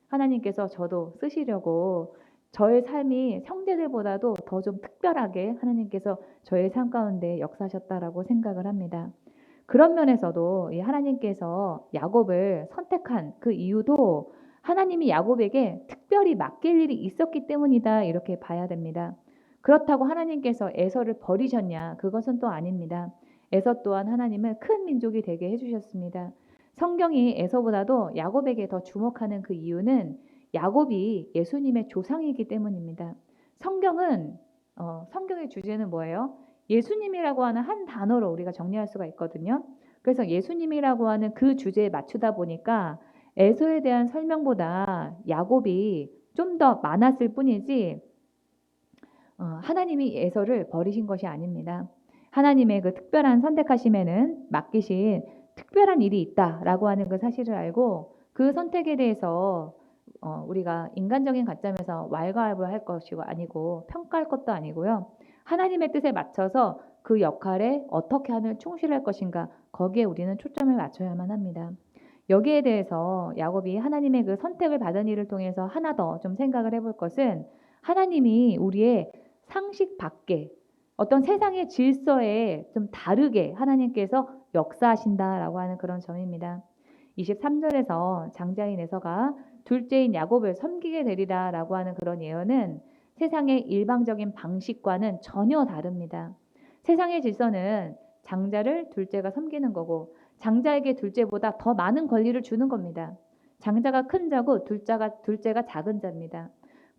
하나님께서 저도 쓰시려고 저의 삶이 형제들보다도 더 좀 특별하게 하나님께서 저의 삶 가운데 역사하셨다라고 생각을 합니다. 그런 면에서도 이 하나님께서 야곱을 선택한 그 이유도 하나님이 야곱에게 특별히 맡길 일이 있었기 때문이다 이렇게 봐야 됩니다. 그렇다고 하나님께서 에서를 버리셨냐? 그것은 또 아닙니다. 에서 또한 하나님을 큰 민족이 되게 해주셨습니다. 성경이 에서보다도 야곱에게 더 주목하는 그 이유는 야곱이 예수님의 조상이기 때문입니다. 성경의 주제는 뭐예요? 예수님이라고 하는 한 단어로 우리가 정리할 수가 있거든요. 그래서 예수님이라고 하는 그 주제에 맞추다 보니까 에서에 대한 설명보다 야곱이 좀 더 많았을 뿐이지 하나님이 에서를 버리신 것이 아닙니다. 하나님의 그 특별한 선택하심에는 맡기신 특별한 일이 있다라고 하는 그 사실을 알고 그 선택에 대해서 우리가 인간적인 관점에서 왈가왈부할 것이고 아니고 평가할 것도 아니고요. 하나님의 뜻에 맞춰서 그 역할에 어떻게 하면 충실할 것인가 거기에 우리는 초점을 맞춰야만 합니다. 여기에 대해서 야곱이 하나님의 그 선택을 받은 일을 통해서 하나 더 좀 생각을 해볼 것은 하나님이 우리의 상식 밖에 어떤 세상의 질서에 좀 다르게 하나님께서 역사하신다라고 하는 그런 점입니다. 23절에서 장자인 에서가 둘째인 야곱을 섬기게 되리라라고 하는 그런 예언은 세상의 일방적인 방식과는 전혀 다릅니다. 세상의 질서는 장자를 둘째가 섬기는 거고 장자에게 둘째보다 더 많은 권리를 주는 겁니다. 장자가 큰 자고 둘째가 작은 자입니다.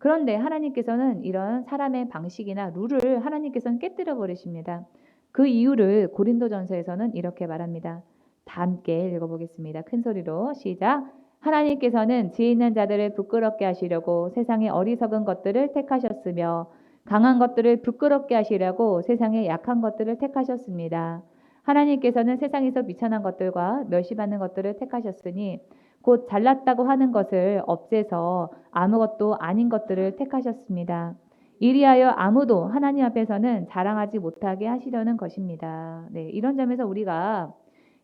그런데 하나님께서는 이런 사람의 방식이나 룰을 하나님께서는 깨뜨려 버리십니다. 그 이유를 고린도전서에서는 이렇게 말합니다. 다 함께 읽어보겠습니다. 큰 소리로 시작. 하나님께서는 지혜 있는 자들을 부끄럽게 하시려고 세상의 어리석은 것들을 택하셨으며 강한 것들을 부끄럽게 하시려고 세상의 약한 것들을 택하셨습니다. 하나님께서는 세상에서 미천한 것들과 멸시받는 것들을 택하셨으니 곧 잘났다고 하는 것을 없애서 아무것도 아닌 것들을 택하셨습니다. 이리하여 아무도 하나님 앞에서는 자랑하지 못하게 하시려는 것입니다. 네, 이런 점에서 우리가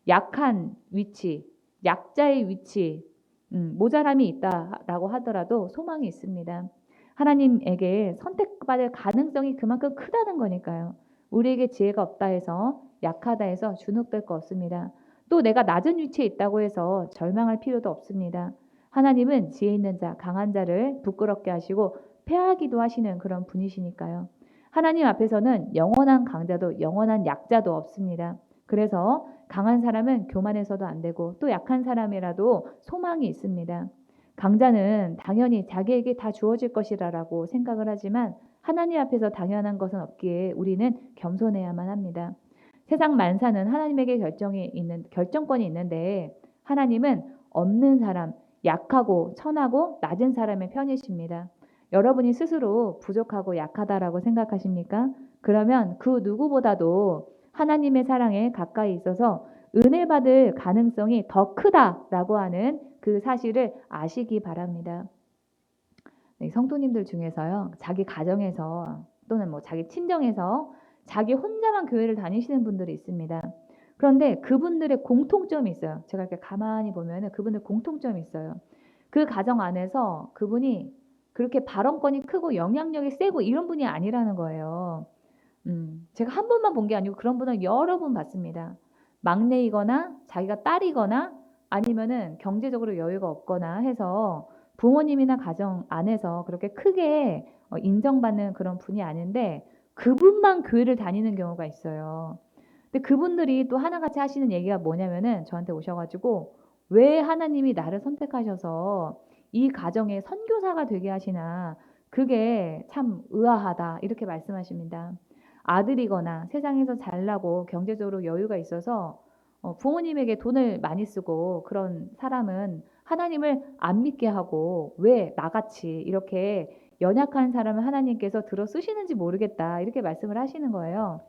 약한 위치, 약자의 위치, 모자람이 있다라고 하더라도 소망이 있습니다. 하나님에게 선택받을 가능성이 그만큼 크다는 거니까요. 우리에게 지혜가 없다 해서 약하다 해서 주눅들 거 없습니다. 또 내가 낮은 위치에 있다고 해서 절망할 필요도 없습니다. 하나님은 지혜 있는 자, 강한 자를 부끄럽게 하시고 패하기도 하시는 그런 분이시니까요. 하나님 앞에서는 영원한 강자도 영원한 약자도 없습니다. 그래서 강한 사람은 교만해서도 안 되고 또 약한 사람이라도 소망이 있습니다. 강자는 당연히 자기에게 다 주어질 것이라고 생각을 하지만 하나님 앞에서 당연한 것은 없기에 우리는 겸손해야만 합니다. 세상 만사는 하나님에게 결정권이 있는데 하나님은 없는 사람, 약하고 천하고 낮은 사람의 편이십니다. 여러분이 스스로 부족하고 약하다라고 생각하십니까? 그러면 그 누구보다도 하나님의 사랑에 가까이 있어서 은혜 받을 가능성이 더 크다라고 하는 그 사실을 아시기 바랍니다. 네, 성도님들 중에서요, 자기 가정에서 또는 자기 친정에서 자기 혼자만 교회를 다니시는 분들이 있습니다. 그런데 그분들의 공통점이 있어요. 제가 이렇게 가만히 보면 그분들 공통점이 있어요. 그 가정 안에서 그분이 그렇게 발언권이 크고 영향력이 세고 이런 분이 아니라는 거예요. 제가 한 번만 본 게 아니고 그런 분은 여러 번 봤습니다. 막내이거나 자기가 딸이거나 아니면은 경제적으로 여유가 없거나 해서 부모님이나 가정 안에서 그렇게 크게 인정받는 그런 분이 아닌데 그분만 교회를 다니는 경우가 있어요. 근데 그분들이 또 하나같이 하시는 얘기가 뭐냐면은 저한테 오셔가지고 왜 하나님이 나를 선택하셔서 이 가정의 선교사가 되게 하시나 그게 참 의아하다 이렇게 말씀하십니다. 아들이거나 세상에서 잘나고 경제적으로 여유가 있어서 부모님에게 돈을 많이 쓰고 그런 사람은 하나님을 안 믿게 하고 왜 나같이 이렇게 연약한 사람을 하나님께서 들어 쓰시는지 모르겠다 이렇게 말씀을 하시는 거예요.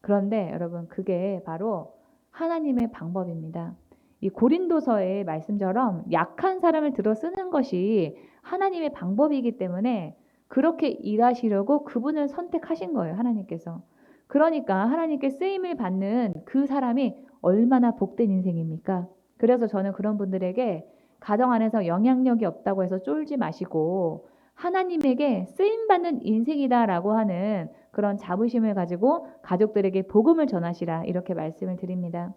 그런데 여러분 그게 바로 하나님의 방법입니다. 이 고린도서의 말씀처럼 약한 사람을 들어 쓰는 것이 하나님의 방법이기 때문에 그렇게 일하시려고 그분을 선택하신 거예요. 하나님께서. 그러니까 하나님께 쓰임을 받는 그 사람이 얼마나 복된 인생입니까? 그래서 저는 그런 분들에게 가정 안에서 영향력이 없다고 해서 쫄지 마시고 하나님에게 쓰임받는 인생이다라고 하는 그런 자부심을 가지고 가족들에게 복음을 전하시라 이렇게 말씀을 드립니다.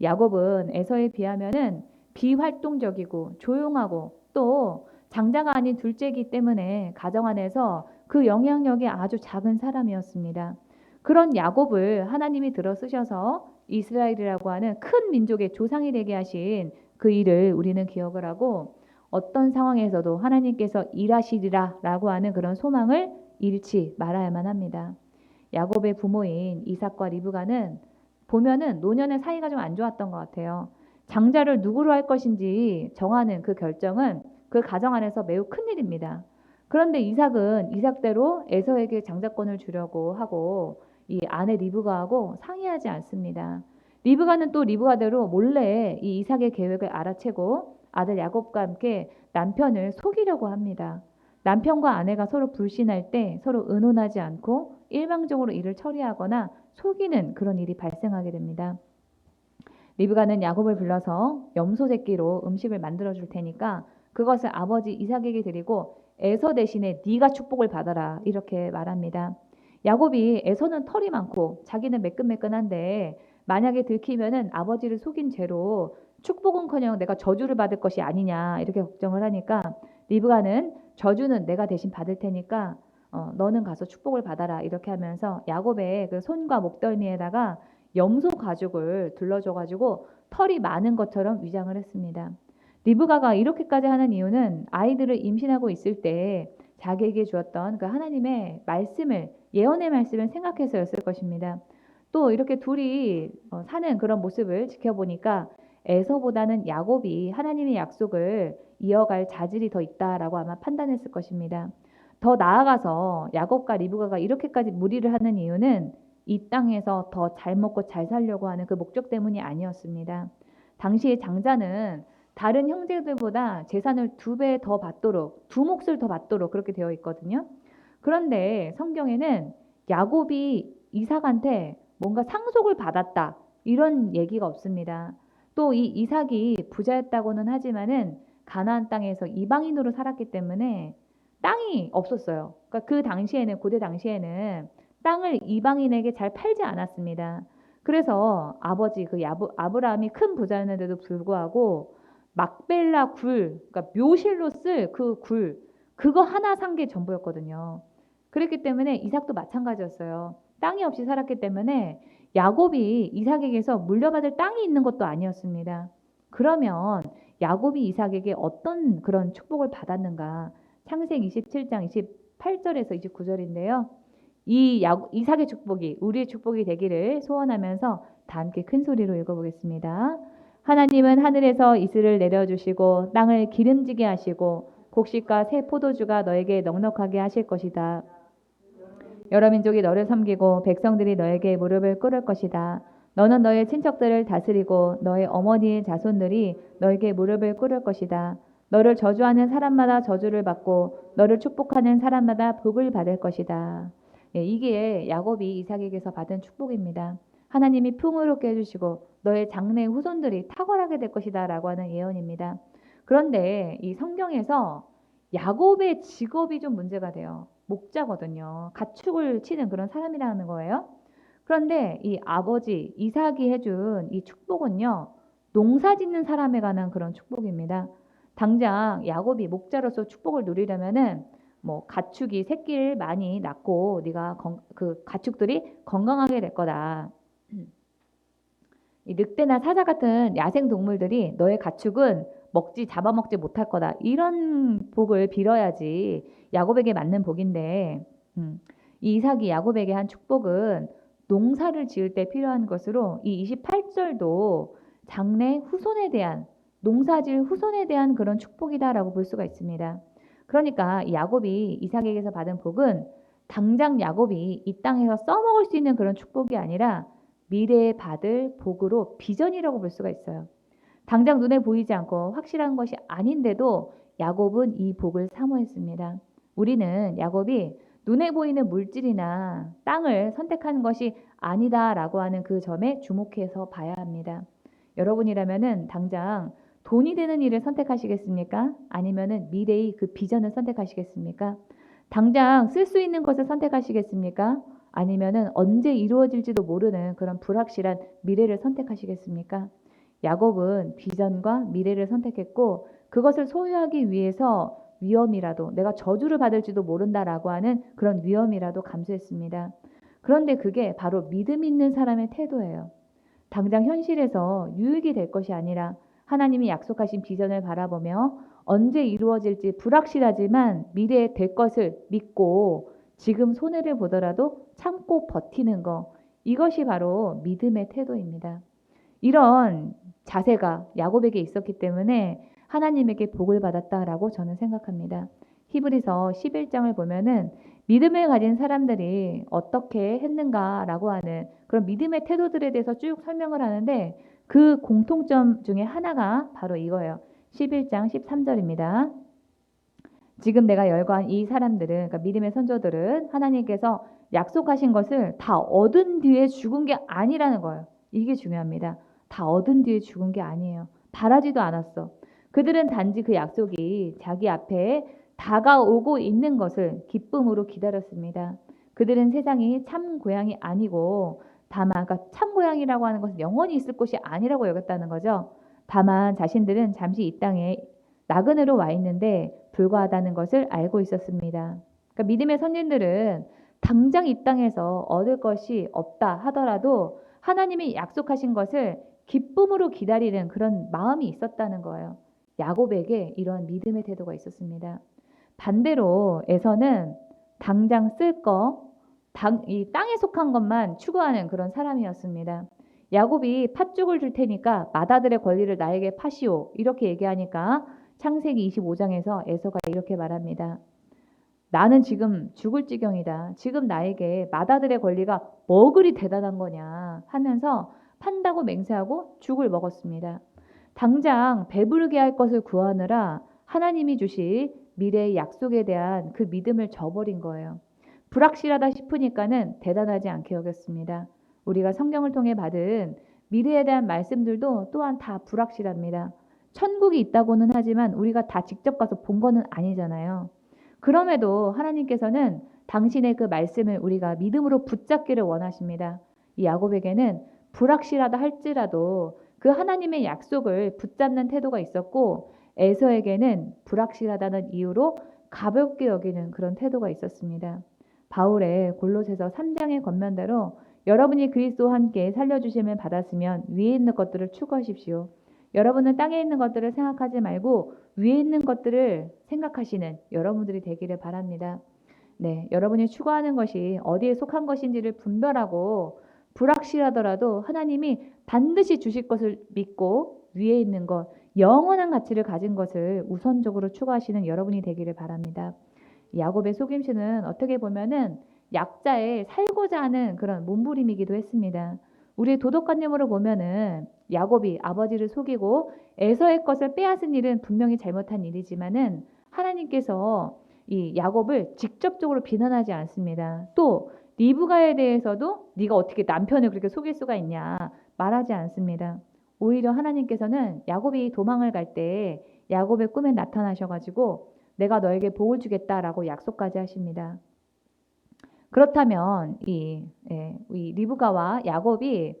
야곱은 에서에 비하면은 비활동적이고 조용하고 또 장자가 아닌 둘째이기 때문에 가정 안에서 그 영향력이 아주 작은 사람이었습니다. 그런 야곱을 하나님이 들어 쓰셔서 이스라엘이라고 하는 큰 민족의 조상이 되게 하신 그 일을 우리는 기억을 하고 어떤 상황에서도 하나님께서 일하시리라라고 하는 그런 소망을 잃지 말아야만 합니다. 야곱의 부모인 이삭과 리브가는 보면은 노년의 사이가 좀 안 좋았던 것 같아요. 장자를 누구로 할 것인지 정하는 그 결정은 그 가정 안에서 매우 큰 일입니다. 그런데 이삭은 이삭대로 에서에게 장자권을 주려고 하고 이 아내 리브가하고 상의하지 않습니다. 리브가는 또 리브가대로 몰래 이 이삭의 계획을 알아채고 아들 야곱과 함께 남편을 속이려고 합니다. 남편과 아내가 서로 불신할 때 서로 의논하지 않고 일방적으로 일을 처리하거나 속이는 그런 일이 발생하게 됩니다. 리브가는 야곱을 불러서 염소 새끼로 음식을 만들어 줄 테니까 그것을 아버지 이삭에게 드리고 에서 대신에 네가 축복을 받아라 이렇게 말합니다. 야곱이 에서는 털이 많고 자기는 매끈매끈한데 만약에 들키면은 아버지를 속인 죄로 축복은커녕 내가 저주를 받을 것이 아니냐 이렇게 걱정을 하니까 리브가는 저주는 내가 대신 받을 테니까 너는 가서 축복을 받아라 이렇게 하면서 야곱의 그 손과 목덜미에다가 염소 가죽을 둘러줘가지고 털이 많은 것처럼 위장을 했습니다. 리브가가 이렇게까지 하는 이유는 아이들을 임신하고 있을 때 자기에게 주었던 그 하나님의 말씀을 예언의 말씀을 생각해서였을 것입니다. 또 이렇게 둘이 사는 그런 모습을 지켜보니까 에서보다는 야곱이 하나님의 약속을 이어갈 자질이 더 있다라고 아마 판단했을 것입니다. 더 나아가서 야곱과 리브가가 이렇게까지 무리를 하는 이유는 이 땅에서 더 잘 먹고 잘 살려고 하는 그 목적 때문이 아니었습니다. 당시의 장자는 다른 형제들보다 재산을 2배 더 받도록, 2몫을 더 받도록 그렇게 되어 있거든요. 그런데 성경에는 야곱이 이삭한테 뭔가 상속을 받았다 이런 얘기가 없습니다. 또 이 이삭이 부자였다고는 하지만은 가나안 땅에서 이방인으로 살았기 때문에 땅이 없었어요. 그러니까 그 당시에는 고대 당시에는 땅을 이방인에게 잘 팔지 않았습니다. 그래서 아버지 그 아브라함이 큰 부자였는데도 불구하고 막벨라 굴, 그러니까 묘실로 쓸 그 굴, 그거 하나 산 게 전부였거든요. 그렇기 때문에 이삭도 마찬가지였어요. 땅이 없이 살았기 때문에 야곱이 이삭에게서 물려받을 땅이 있는 것도 아니었습니다. 그러면 야곱이 이삭에게 어떤 그런 축복을 받았는가? 창세기 27장 28절에서 29절인데요. 이삭의 축복이 우리의 축복이 되기를 소원하면서 다 함께 큰 소리로 읽어보겠습니다. 하나님은 하늘에서 이슬을 내려주시고 땅을 기름지게 하시고 곡식과 새 포도주가 너에게 넉넉하게 하실 것이다. 여러 민족이 너를 섬기고 백성들이 너에게 무릎을 꿇을 것이다. 너는 너의 친척들을 다스리고 너의 어머니의 자손들이 너에게 무릎을 꿇을 것이다. 너를 저주하는 사람마다 저주를 받고 너를 축복하는 사람마다 복을 받을 것이다. 이게 야곱이 이삭에게서 받은 축복입니다. 하나님이 풍요롭게 해주시고 너의 장래 후손들이 탁월하게 될 것이다 라고 하는 예언입니다. 그런데 이 성경에서 야곱의 직업이 좀 문제가 돼요. 목자거든요. 가축을 치는 그런 사람이라는 거예요. 그런데 이 아버지 이삭이 해준 이 축복은요. 농사 짓는 사람에 관한 그런 축복입니다. 당장 야곱이 목자로서 축복을 누리려면은 뭐 가축이 새끼를 많이 낳고 네가 그 가축들이 건강하게 될 거다. 이 늑대나 사자 같은 야생 동물들이 너의 가축은 잡아먹지 못할 거다. 이런 복을 빌어야지 야곱에게 맞는 복인데 이 이삭이 야곱에게 한 축복은 농사를 지을 때 필요한 것으로 이 28절도 장래 후손에 대한 농사질 후손에 대한 그런 축복이다라고 볼 수가 있습니다. 그러니까 이 야곱이 이삭에게서 받은 복은 당장 야곱이 이 땅에서 써먹을 수 있는 그런 축복이 아니라 미래에 받을 복으로 비전이라고 볼 수가 있어요. 당장 눈에 보이지 않고 확실한 것이 아닌데도 야곱은 이 복을 사모했습니다. 우리는 야곱이 눈에 보이는 물질이나 땅을 선택하는 것이 아니다라고 하는 그 점에 주목해서 봐야 합니다. 여러분이라면은 당장 돈이 되는 일을 선택하시겠습니까? 아니면은 미래의 그 비전을 선택하시겠습니까? 당장 쓸 수 있는 것을 선택하시겠습니까? 아니면은 언제 이루어질지도 모르는 그런 불확실한 미래를 선택하시겠습니까? 야곱은 비전과 미래를 선택했고 그것을 소유하기 위해서 위험이라도 내가 저주를 받을지도 모른다라고 하는 그런 위험이라도 감수했습니다. 그런데 그게 바로 믿음 있는 사람의 태도예요. 당장 현실에서 유익이 될 것이 아니라 하나님이 약속하신 비전을 바라보며 언제 이루어질지 불확실하지만 미래에 될 것을 믿고 지금 손해를 보더라도 참고 버티는 것, 이것이 바로 믿음의 태도입니다. 이런 자세가 야곱에게 있었기 때문에 하나님에게 복을 받았다라고 저는 생각합니다. 히브리서 11장을 보면은 믿음을 가진 사람들이 어떻게 했는가라고 하는 그런 믿음의 태도들에 대해서 쭉 설명을 하는데 그 공통점 중에 하나가 바로 이거예요. 11장 13절입니다. 지금 내가 열거한 이 사람들은, 그러니까 믿음의 선조들은 하나님께서 약속하신 것을 다 얻은 뒤에 죽은 게 아니라는 거예요. 이게 중요합니다. 다 얻은 뒤에 죽은 게 아니에요. 바라지도 않았어. 그들은 단지 그 약속이 자기 앞에 다가오고 있는 것을 기쁨으로 기다렸습니다. 그들은 세상이 참 고향이 아니고 다만, 그러니까 참 고향이라고 하는 것은 영원히 있을 곳이 아니라고 여겼다는 거죠. 다만 자신들은 잠시 이 땅에 나그네로 와 있는데 불과하다는 것을 알고 있었습니다. 그러니까 믿음의 선진들은 당장 이 땅에서 얻을 것이 없다 하더라도 하나님이 약속하신 것을 기쁨으로 기다리는 그런 마음이 있었다는 거예요. 야곱에게 이러한 믿음의 태도가 있었습니다. 반대로 에서는 당장 쓸 거, 이 땅에 속한 것만 추구하는 그런 사람이었습니다. 야곱이 팥죽을 줄 테니까 맏아들의 권리를 나에게 파시오 이렇게 얘기하니까 창세기 25장에서 에서가 이렇게 말합니다. 나는 지금 죽을 지경이다. 지금 나에게 맏아들의 권리가 뭐 그리 대단한 거냐 하면서 판다고 맹세하고 죽을 먹었습니다. 당장 배부르게 할 것을 구하느라 하나님이 주실 미래의 약속에 대한 그 믿음을 저버린 거예요. 불확실하다 싶으니까는 대단하지 않게 여겼습니다. 우리가 성경을 통해 받은 미래에 대한 말씀들도 또한 다 불확실합니다. 천국이 있다고는 하지만 우리가 다 직접 가서 본 거는 아니잖아요. 그럼에도 하나님께서는 당신의 그 말씀을 우리가 믿음으로 붙잡기를 원하십니다. 이 야곱에게는 불확실하다 할지라도 그 하나님의 약속을 붙잡는 태도가 있었고 에서에게는 불확실하다는 이유로 가볍게 여기는 그런 태도가 있었습니다. 바울의 골로새서 3장의 권면대로 여러분이 그리스도와 함께 살려주심을 받았으면 위에 있는 것들을 추구하십시오. 여러분은 땅에 있는 것들을 생각하지 말고 위에 있는 것들을 생각하시는 여러분들이 되기를 바랍니다. 네, 여러분이 추구하는 것이 어디에 속한 것인지를 분별하고 불확실하더라도 하나님이 반드시 주실 것을 믿고 위에 있는 것, 영원한 가치를 가진 것을 우선적으로 추구하시는 여러분이 되기를 바랍니다. 야곱의 속임수는 어떻게 보면은 약자의 살고자 하는 그런 몸부림이기도 했습니다. 우리의 도덕관념으로 보면은 야곱이 아버지를 속이고 에서의 것을 빼앗은 일은 분명히 잘못한 일이지만은 하나님께서 이 야곱을 직접적으로 비난하지 않습니다. 또 리브가에 대해서도 네가 어떻게 남편을 그렇게 속일 수가 있냐 말하지 않습니다. 오히려 하나님께서는 야곱이 도망을 갈 때 야곱의 꿈에 나타나셔가지고 내가 너에게 복을 주겠다라고 약속까지 하십니다. 그렇다면 이 리브가와 야곱이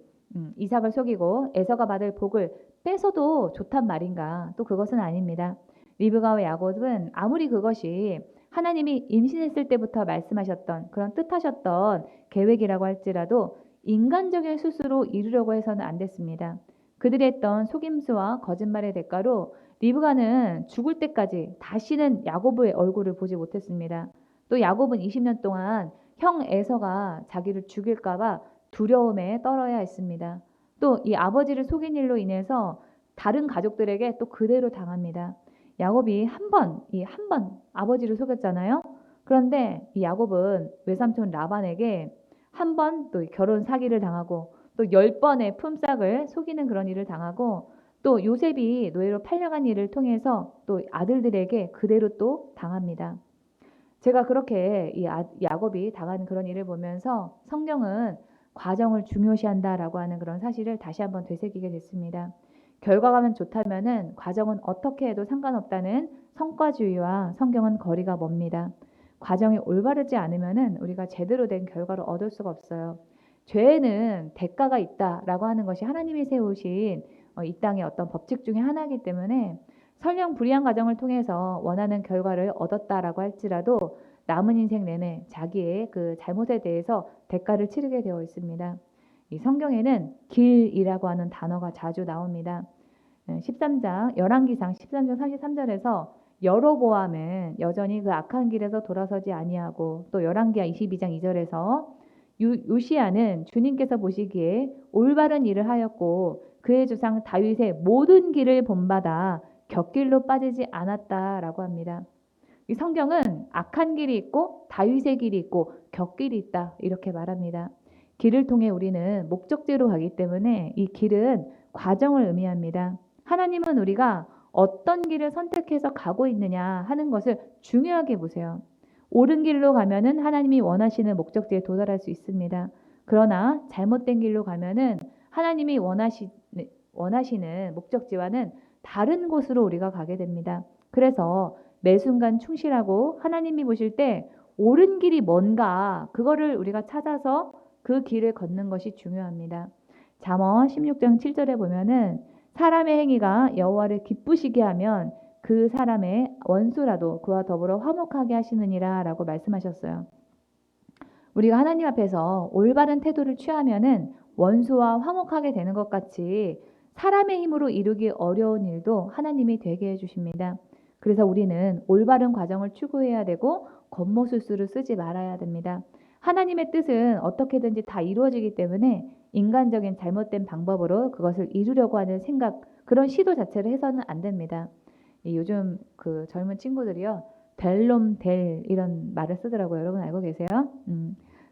이삭을 속이고 에서가 받을 복을 뺏어도 좋단 말인가? 또 그것은 아닙니다. 리브가와 야곱은 아무리 그것이 하나님이 임신했을 때부터 말씀하셨던 그런 뜻하셨던 계획이라고 할지라도 인간적인 수수로 이루려고 해서는 안 됐습니다. 그들이 했던 속임수와 거짓말의 대가로 리브가는 죽을 때까지 다시는 야곱의 얼굴을 보지 못했습니다. 또 야곱은 20년 동안 형 에서가 자기를 죽일까봐 두려움에 떨어야 했습니다. 또 이 아버지를 속인 일로 인해서 다른 가족들에게 또 그대로 당합니다. 야곱이 한 번 아버지를 속였잖아요. 그런데 이 야곱은 외삼촌 라반에게 한 번 또 결혼 사기를 당하고 또 10번의 품삯을 속이는 그런 일을 당하고 또 요셉이 노예로 팔려간 일을 통해서 또 아들들에게 그대로 또 당합니다. 제가 그렇게 이 야곱이 당한 그런 일을 보면서 성경은 과정을 중요시한다라고 하는 그런 사실을 다시 한번 되새기게 됐습니다. 결과가 좋다면은 과정은 어떻게 해도 상관없다는 성과주의와 성경은 거리가 멉니다. 과정이 올바르지 않으면은 우리가 제대로 된 결과를 얻을 수가 없어요. 죄에는 대가가 있다라고 하는 것이 하나님이 세우신 이 땅의 어떤 법칙 중에 하나이기 때문에 설령 불의한 과정을 통해서 원하는 결과를 얻었다라고 할지라도 남은 인생 내내 자기의 그 잘못에 대해서 대가를 치르게 되어 있습니다. 이 성경에는 길이라고 하는 단어가 자주 나옵니다. 13장 열왕기상 13장 33절에서 여로보암은 여전히 그 악한 길에서 돌아서지 아니하고 또 열왕기하 22장 2절에서 요시야는 주님께서 보시기에 올바른 일을 하였고 그의 조상 다윗의 모든 길을 본받아 곁길로 빠지지 않았다라고 합니다. 이 성경은 악한 길이 있고 다윗의 길이 있고 곁길이 있다 이렇게 말합니다. 길을 통해 우리는 목적지로 가기 때문에 이 길은 과정을 의미합니다. 하나님은 우리가 어떤 길을 선택해서 가고 있느냐 하는 것을 중요하게 보세요. 옳은 길로 가면은 하나님이 원하시는 목적지에 도달할 수 있습니다. 그러나 잘못된 길로 가면은 하나님이 원하시는 목적지와는 다른 곳으로 우리가 가게 됩니다. 그래서 매 순간 충실하고 하나님이 보실 때 옳은 길이 뭔가 그거를 우리가 찾아서 그 길을 걷는 것이 중요합니다. 잠언 16장 7절에 보면은 사람의 행위가 여호와를 기쁘시게 하면 그 사람의 원수라도 그와 더불어 화목하게 하시느니라 라고 말씀하셨어요. 우리가 하나님 앞에서 올바른 태도를 취하면은 원수와 화목하게 되는 것 같이 사람의 힘으로 이루기 어려운 일도 하나님이 되게 해주십니다. 그래서 우리는 올바른 과정을 추구해야 되고 겉모술수를 쓰지 말아야 됩니다. 하나님의 뜻은 어떻게든지 다 이루어지기 때문에 인간적인 잘못된 방법으로 그것을 이루려고 하는 생각, 그런 시도 자체를 해서는 안 됩니다. 요즘 그 젊은 친구들이요, 델롬델 이런 말을 쓰더라고요. 여러분 알고 계세요?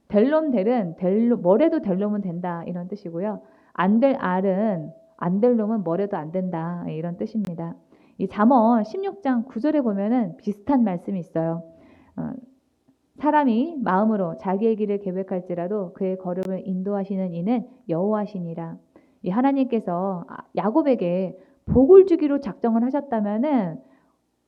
델롬델은 뭐래도 델롬은 된다 이런 뜻이고요. 안 될 알은 안 될 놈은 뭐래도 안 된다 이런 뜻입니다. 이 잠언 16장 9절에 보면은 비슷한 말씀이 있어요. 사람이 마음으로 자기의 길을 계획할지라도 그의 걸음을 인도하시는 이는 여호와시니라. 이 하나님께서 야곱에게 복을 주기로 작정을 하셨다면은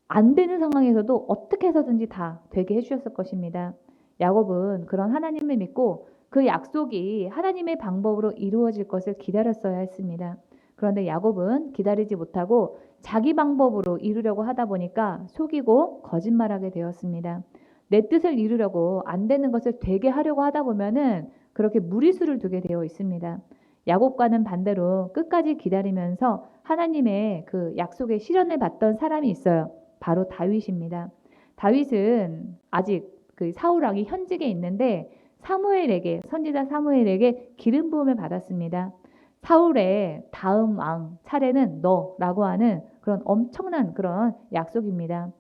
안 되는 상황에서도 어떻게 해서든지 다 되게 해주셨을 것입니다. 야곱은 그런 하나님을 믿고 그 약속이 하나님의 방법으로 이루어질 것을 기다렸어야 했습니다. 그런데 야곱은 기다리지 못하고 자기 방법으로 이루려고 하다 보니까 속이고 거짓말하게 되었습니다. 내 뜻을 이루려고 안 되는 것을 되게 하려고 하다 보면은 그렇게 무리수를 두게 되어 있습니다. 야곱과는 반대로 끝까지 기다리면서 하나님의 그 약속의 실현을 받던 사람이 있어요. 바로 다윗입니다. 다윗은 아직 그 사울 왕이 현직에 있는데 선지자 사무엘에게 기름 부음을 받았습니다. 사울의 다음 왕 차례는 너라고 하는 그런 엄청난 그런 약속입니다.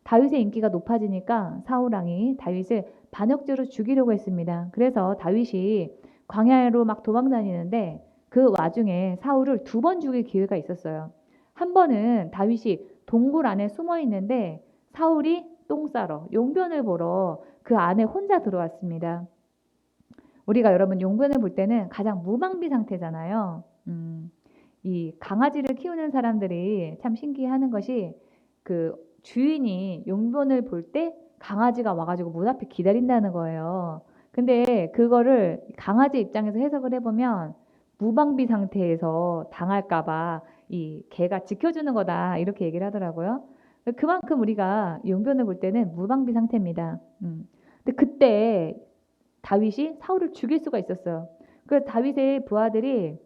다윗의 인기가 높아지니까 사울 왕이 다윗을 반역죄로 죽이려고 했습니다. 그래서 다윗이 광야로 막 도망다니는데 그 와중에 사울을 2번 죽일 기회가 있었어요. 한 번은 다윗이 동굴 안에 숨어 있는데 사울이 똥 싸러 용변을 보러 그 안에 혼자 들어왔습니다. 우리가 여러분 용변을 볼 때는 가장 무방비 상태잖아요. 이 강아지를 키우는 사람들이 참 신기해하는 것이 그 주인이 용변을 볼 때 강아지가 와가지고 문 앞에 기다린다는 거예요. 근데 그거를 강아지 입장에서 해석을 해보면 무방비 상태에서 당할까봐 이 개가 지켜주는 거다 이렇게 얘기를 하더라고요. 그만큼 우리가 용변을 볼 때는 무방비 상태입니다. 근데 그때 다윗이 사울을 죽일 수가 있었어요. 그래서 다윗의 부하들이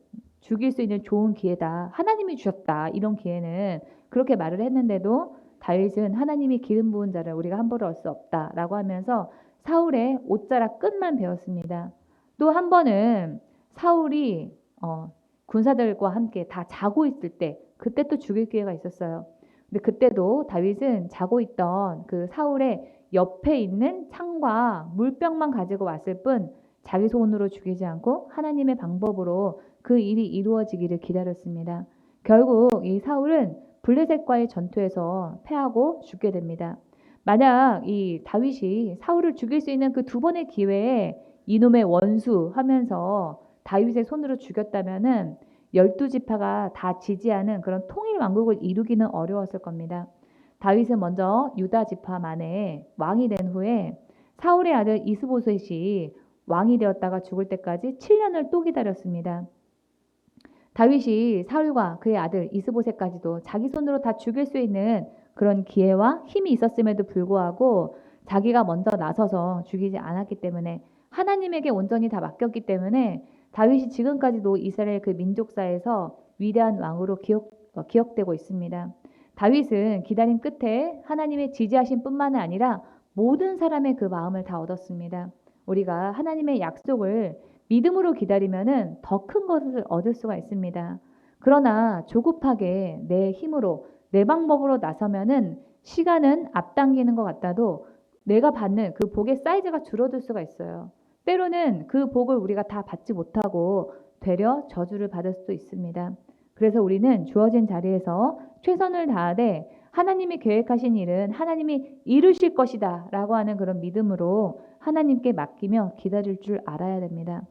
죽일 수 있는 좋은 기회다. 하나님이 주셨다. 이런 기회는 그렇게 말을 했는데도 다윗은 하나님이 기름 부은 자를 우리가 함부로 얻을 수 없다라고 하면서 사울의 옷자락 끝만 베었습니다. 또 한 번은 사울이 군사들과 함께 다 자고 있을 때 그때 또 죽일 기회가 있었어요. 근데 그때도 다윗은 자고 있던 그 사울의 옆에 있는 창과 물병만 가지고 왔을 뿐 자기 손으로 죽이지 않고 하나님의 방법으로 그 일이 이루어지기를 기다렸습니다. 결국 이 사울은 블레셋과의 전투에서 패하고 죽게 됩니다. 만약 이 다윗이 사울을 죽일 수 있는 그 2번의 기회에 이놈의 원수 하면서 다윗의 손으로 죽였다면은 12지파가 다 지지하는 그런 통일 왕국을 이루기는 어려웠을 겁니다. 다윗은 먼저 유다 지파만에 왕이 된 후에 사울의 아들 이스보셋이 왕이 되었다가 죽을 때까지 7년을 또 기다렸습니다. 다윗이 사울과 그의 아들 이스보셋까지도 자기 손으로 다 죽일 수 있는 그런 기회와 힘이 있었음에도 불구하고 자기가 먼저 나서서 죽이지 않았기 때문에 하나님에게 온전히 다 맡겼기 때문에 다윗이 지금까지도 이스라엘 그 민족사에서 위대한 왕으로 기억되고 있습니다. 다윗은 기다림 끝에 하나님의 지지하심 뿐만 아니라 모든 사람의 그 마음을 다 얻었습니다. 우리가 하나님의 약속을 믿음으로 기다리면은 더 큰 것을 얻을 수가 있습니다. 그러나 조급하게 내 힘으로 내 방법으로 나서면은 시간은 앞당기는 것 같아도 내가 받는 그 복의 사이즈가 줄어들 수가 있어요. 때로는 그 복을 우리가 다 받지 못하고 되려 저주를 받을 수도 있습니다. 그래서 우리는 주어진 자리에서 최선을 다하되 하나님이 계획하신 일은 하나님이 이루실 것이다 라고 하는 그런 믿음으로 하나님께 맡기며 기다릴 줄 알아야 됩니다.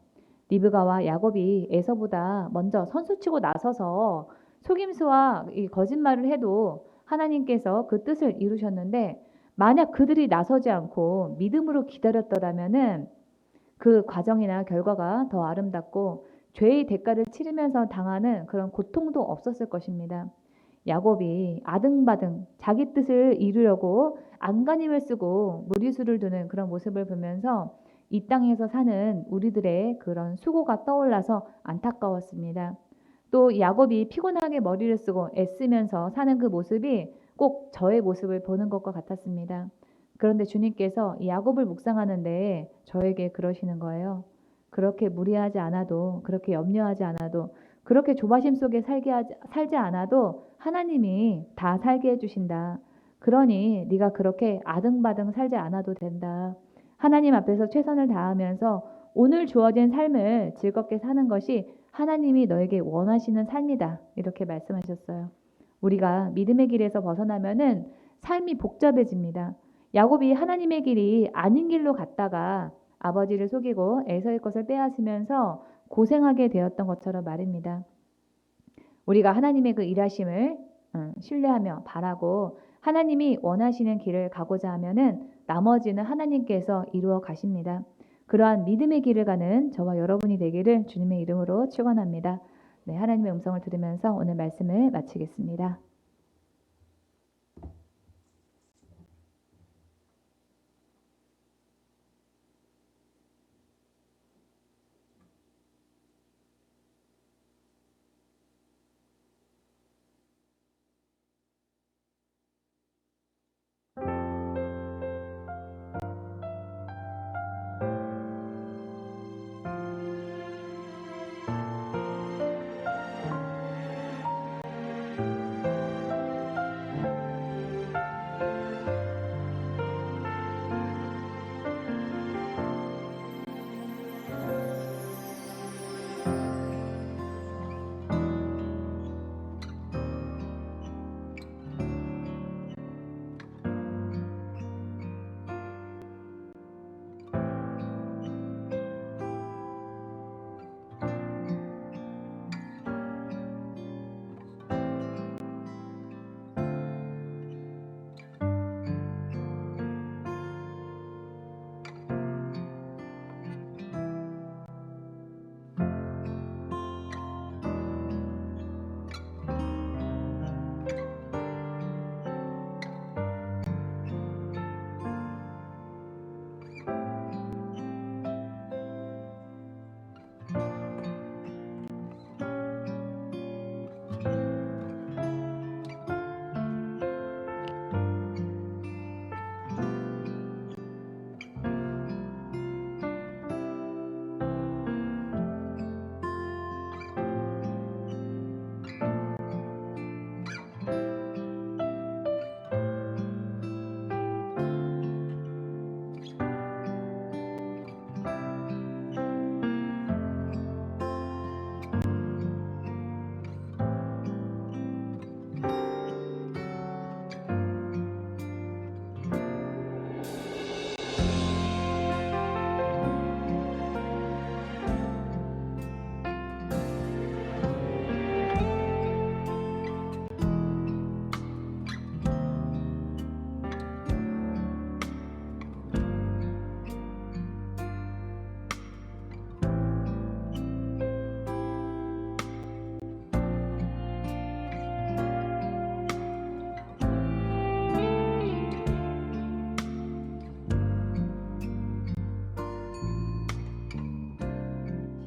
리브가와 야곱이 에서보다 먼저 선수치고 나서서 속임수와 이 거짓말을 해도 하나님께서 그 뜻을 이루셨는데, 만약 그들이 나서지 않고 믿음으로 기다렸더라면은 그 과정이나 결과가 더 아름답고 죄의 대가를 치르면서 당하는 그런 고통도 없었을 것입니다. 야곱이 아등바등 자기 뜻을 이루려고 안간힘을 쓰고 무리수를 두는 그런 모습을 보면서 이 땅에서 사는 우리들의 그런 수고가 떠올라서 안타까웠습니다. 또 야곱이 피곤하게 머리를 쓰고 애쓰면서 사는 그 모습이 꼭 저의 모습을 보는 것과 같았습니다. 그런데 주님께서 이 야곱을 묵상하는데 저에게 그러시는 거예요. 그렇게 무리하지 않아도, 그렇게 염려하지 않아도, 그렇게 조바심 속에 살지 않아도 하나님이 다 살게 해주신다. 그러니 네가 그렇게 아등바등 살지 않아도 된다. 하나님 앞에서 최선을 다하면서 오늘 주어진 삶을 즐겁게 사는 것이 하나님이 너에게 원하시는 삶이다. 이렇게 말씀하셨어요. 우리가 믿음의 길에서 벗어나면은 삶이 복잡해집니다. 야곱이 하나님의 길이 아닌 길로 갔다가 아버지를 속이고 에서의 것을 빼앗으면서 고생하게 되었던 것처럼 말입니다. 우리가 하나님의 그 일하심을 신뢰하며 바라고 하나님이 원하시는 길을 가고자 하면은 나머지는 하나님께서 이루어 가십니다. 그러한 믿음의 길을 가는 저와 여러분이 되기를 주님의 이름으로 축원합니다. 네, 하나님의 음성을 들으면서 오늘 말씀을 마치겠습니다.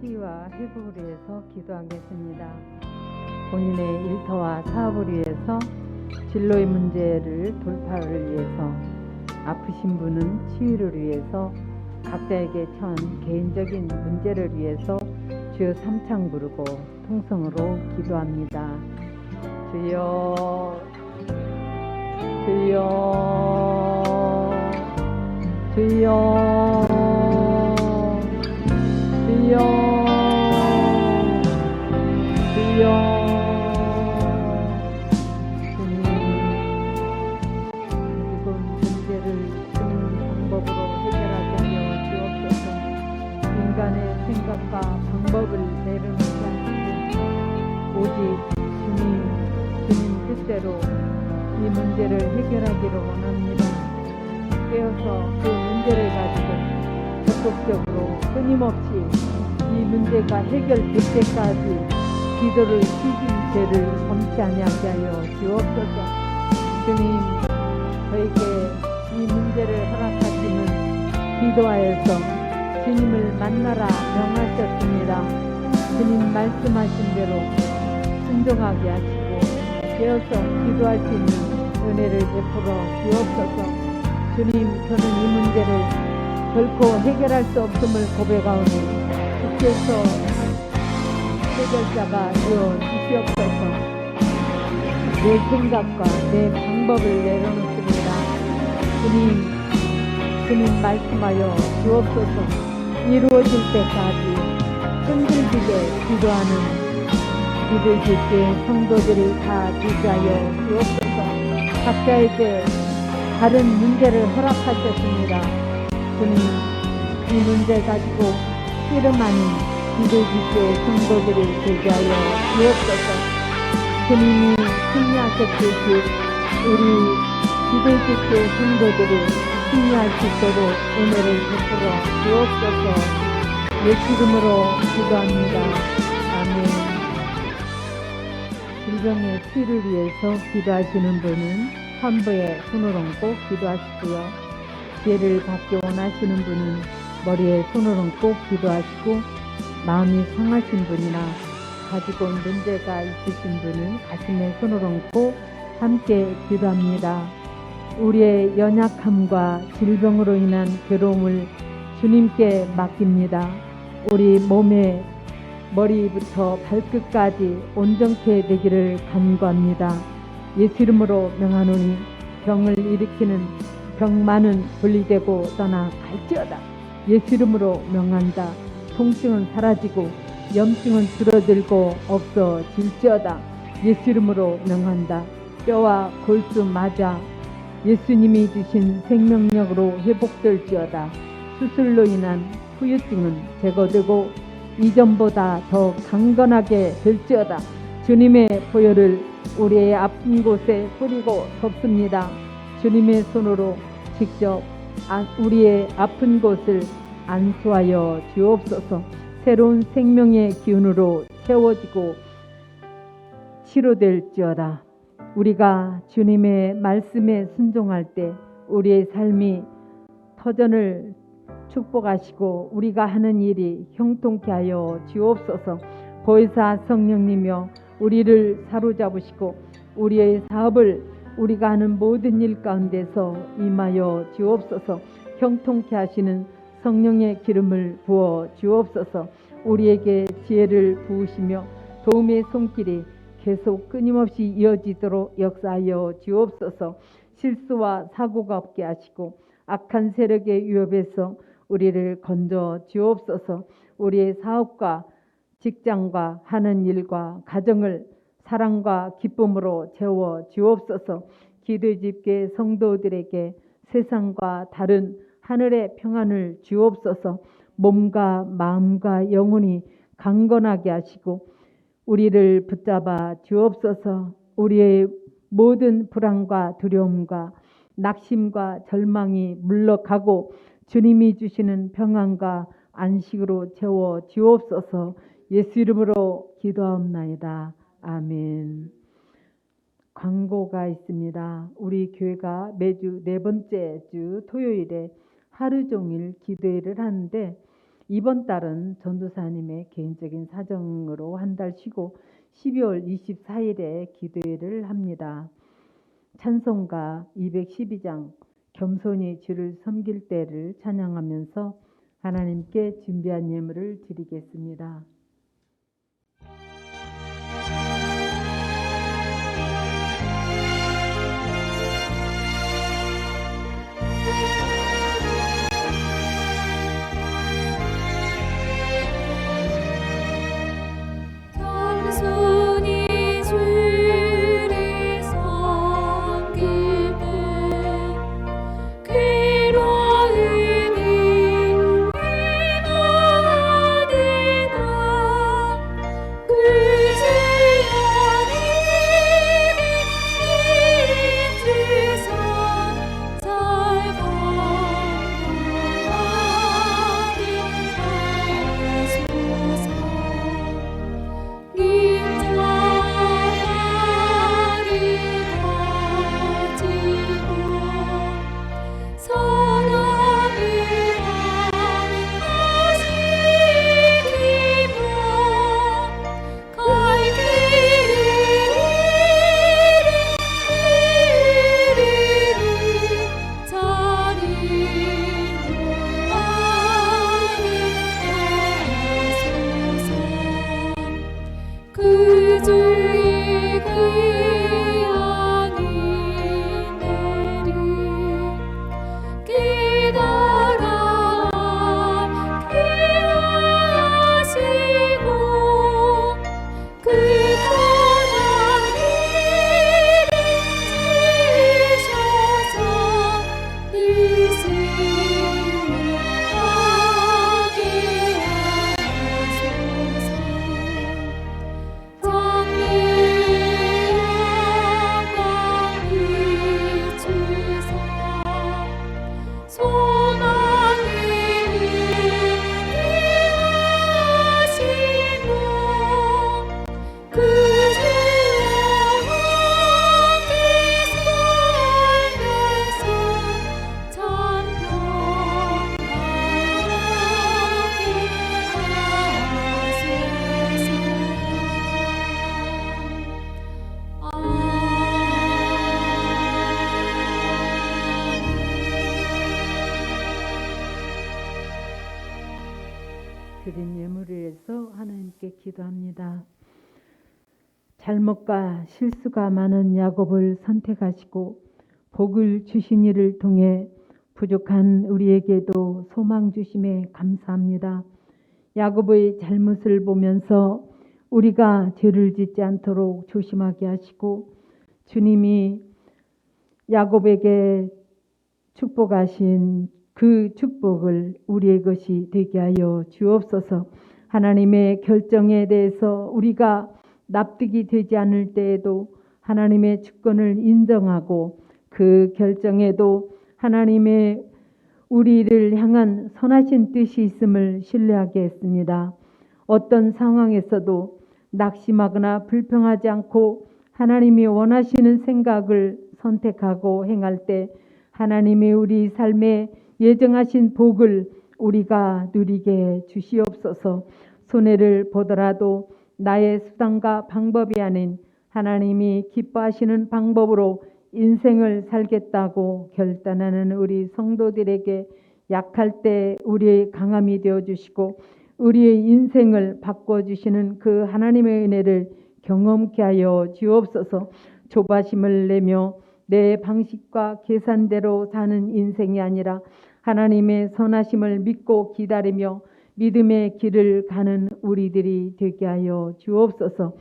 치유와 회복을 위해서 기도하겠습니다. 본인의 일터와 사업을 위해서, 진로의 문제를 돌파를 위해서, 아프신 분은 치유를 위해서, 각자에게 처한 개인적인 문제를 위해서 주여 삼창 부르고 통성으로 기도합니다. 주여 주여 주여 주여 주여 인간의 생각과 방법을 내려놓지 않고 오직 주님 뜻대로 이 문제를 해결하기를 원합니다. 깨어서 그 문제를 가지고 적극적으로 끊임없이 이 문제가 해결될 때까지 기도를 시긴 죄를 범치 아니하게 하여 주옵소서. 주님, 저에게 이 문제를 허락하시는 기도하여서 주님을 만나라 명하셨습니다. 주님 말씀하신 대로 순종하게 하시고 깨어서 기도할 수 있는 은혜를 베풀어 주옵소서. 주님, 저는 이 문제를 결코 해결할 수 없음을 고백하오니 주께서 해결자가 되어 주시옵소서. 내 생각과 내 방법을 내려놓습니다. 주님 말씀하여 주옵소서. 이루어질 때까지 흔들리게 기도하는 기도실때 성도들이 다 주시하여 주옵소서. 각자에게 다른 문제를 허락하셨습니다. 주님, 이 문제 가지고 씨름하는 기도실때 성도들이 되게 하여 주옵소서. 주님이 승리하셨듯이 우리 기도실때 성도들이 승리할 수 있도록 은혜를 베풀어 주옵소서. 예수 이름으로 기도합니다. 아멘. 질병의 치유를 위해서 기도하시는 분은 환부에 손을 얹고 기도하시고요. 지혜를 받기 원하시는 분은 머리에 손을 얹고 기도하시고, 마음이 상하신 분이나 가지고 온 문제가 있으신 분은 가슴에 손을 얹고 함께 기도합니다. 우리의 연약함과 질병으로 인한 괴로움을 주님께 맡깁니다. 우리 몸의 머리부터 발끝까지 온전케 되기를 간구합니다. 예수 이름으로 명하노니 병을 일으키는 병만은 분리되고 떠나 갈지어다. 예수 이름으로 명한다. 통증은 사라지고 염증은 줄어들고 없어질지어다. 예수 이름으로 명한다. 뼈와 골수 맞아 예수님이 주신 생명력으로 회복될지어다. 수술로 인한 후유증은 제거되고 이전보다 더 강건하게 될지어다. 주님의 보혈을 우리의 아픈 곳에 뿌리고 덮습니다. 주님의 손으로 직접 우리의 아픈 곳을 안수하여 주옵소서. 새로운 생명의 기운으로 채워지고 치료될지어다. 우리가 주님의 말씀에 순종할 때 우리의 삶이 터전을 축복하시고 우리가 하는 일이 형통케 하여 주옵소서. 보혜사 성령님이여 우리를 사로잡으시고 우리의 사업을 우리가 하는 모든 일 가운데서 임하여 주옵소서. 형통케 하시는 성령의 기름을 부어 주옵소서. 우리에게 지혜를 부으시며 도움의 손길이 계속 끊임없이 이어지도록 역사하여 주옵소서. 실수와 사고가 없게 하시고 악한 세력의 위협에서 우리를 건져 주옵소서. 우리의 사업과 직장과 하는 일과 가정을 사랑과 기쁨으로 채워 주옵소서. 기도집계 성도들에게 세상과 다른 하늘의 평안을 주옵소서. 몸과 마음과 영혼이 강건하게 하시고 우리를 붙잡아 주옵소서. 우리의 모든 불안과 두려움과 낙심과 절망이 물러가고 주님이 주시는 평안과 안식으로 채워 주옵소서. 예수 이름으로 기도하옵나이다. 아멘. 광고가 있습니다. 우리 교회가 매주 네 번째 주 토요일에 하루 종일 기도회를 하는데 이번 달은 전도사님의 개인적인 사정으로 한 달 쉬고 12월 24일에 기도회를 합니다. 찬송가 212장 겸손히 주를 섬길 때를 찬양하면서 하나님께 준비한 예물을 드리겠습니다. 드린 예물에서 하나님께 기도합니다. 잘못과 실수가 많은 야곱을 선택하시고 복을 주신 이를 통해 부족한 우리에게도 소망 주심에 감사합니다. 야곱의 잘못을 보면서 우리가 죄를 짓지 않도록 조심하게 하시고 주님이 야곱에게 축복하신 그 축복을 우리의 것이 되게 하여 주옵소서. 하나님의 결정에 대해서 우리가 납득이 되지 않을 때에도 하나님의 주권을 인정하고 그 결정에도 하나님의 우리를 향한 선하신 뜻이 있음을 신뢰하게 했습니다. 어떤 상황에서도 낙심하거나 불평하지 않고 하나님이 원하시는 생각을 선택하고 행할 때 하나님이 우리 삶에 예정하신 복을 우리가 누리게 주시옵소서. 손해를 보더라도 나의 수단과 방법이 아닌 하나님이 기뻐하시는 방법으로 인생을 살겠다고 결단하는 우리 성도들에게 약할 때 우리의 강함이 되어주시고 우리의 인생을 바꿔주시는 그 하나님의 은혜를 경험케 하여 주옵소서. 조바심을 내며 내 방식과 계산대로 사는 인생이 아니라 하나님의 선하심을 믿고 기다리며 믿음의 길을 가는 우리들이 되게 하여 주옵소서.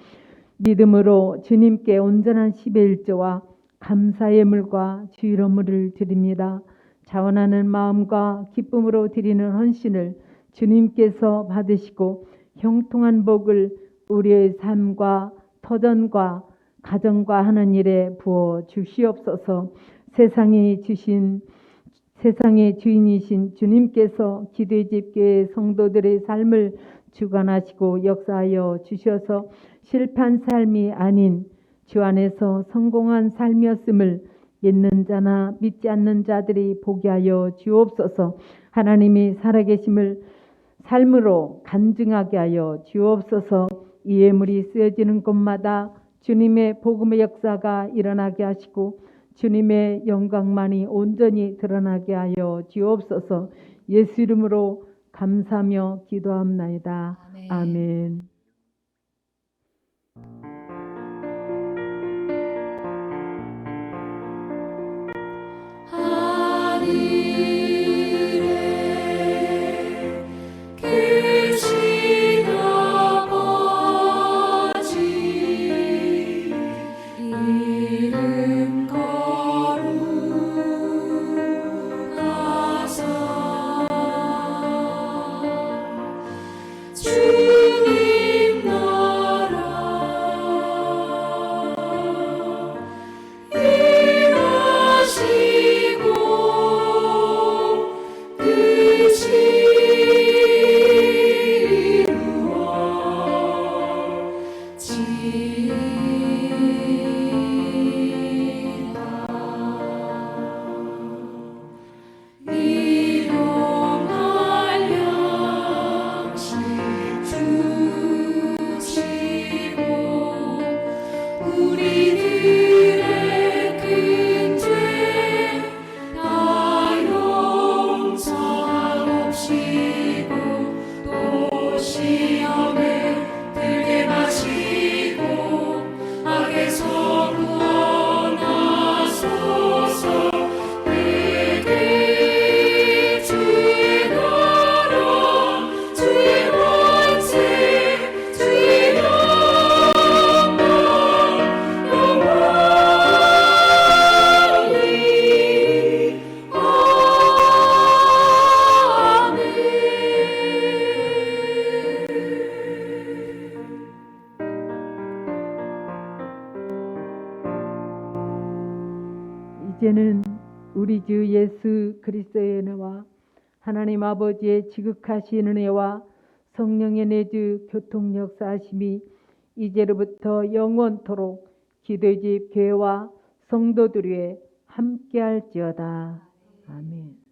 믿음으로 주님께 온전한 11조와 감사의 예물과 주일원물을 드립니다. 자원하는 마음과 기쁨으로 드리는 헌신을 주님께서 받으시고 형통한 복을 우리의 삶과 터전과 가정과 하는 일에 부어 주시옵소서. 세상의 주인이신 주님께서 기도집교회 성도들의 삶을 주관하시고 역사하여 주셔서 실패한 삶이 아닌 주 안에서 성공한 삶이었음을 믿는 자나 믿지 않는 자들이 보게 하여 주옵소서. 하나님이 살아계심을 삶으로 간증하게 하여 주옵소서. 이 예물이 쓰여지는 곳마다 주님의 복음의 역사가 일어나게 하시고 주님의 영광만이 온전히 드러나게 하여 주옵소서. 예수 이름으로 감사하며 기도합나이다. 아멘. 아멘. 하늘에 계신 아버지 이름 거룩하사 주님 나라 일하시고 뜻이 이루어지리라. 일용할 양식 주시고 우리들의 큰 죄 다 용서하옵시고 또 시험에 들게 마시고 악에서 구원하소서. 내게 주의 나라 주의 권세 주의 영광 영원히 이제는 우리 주 예수 그리스도의 은혜와 하나님 아버지의 지극하신 은혜와 성령의 내주 교통 역사하심이 이제로부터 영원토록 기도집 교회와 성도들 위에 함께할지어다. 아멘.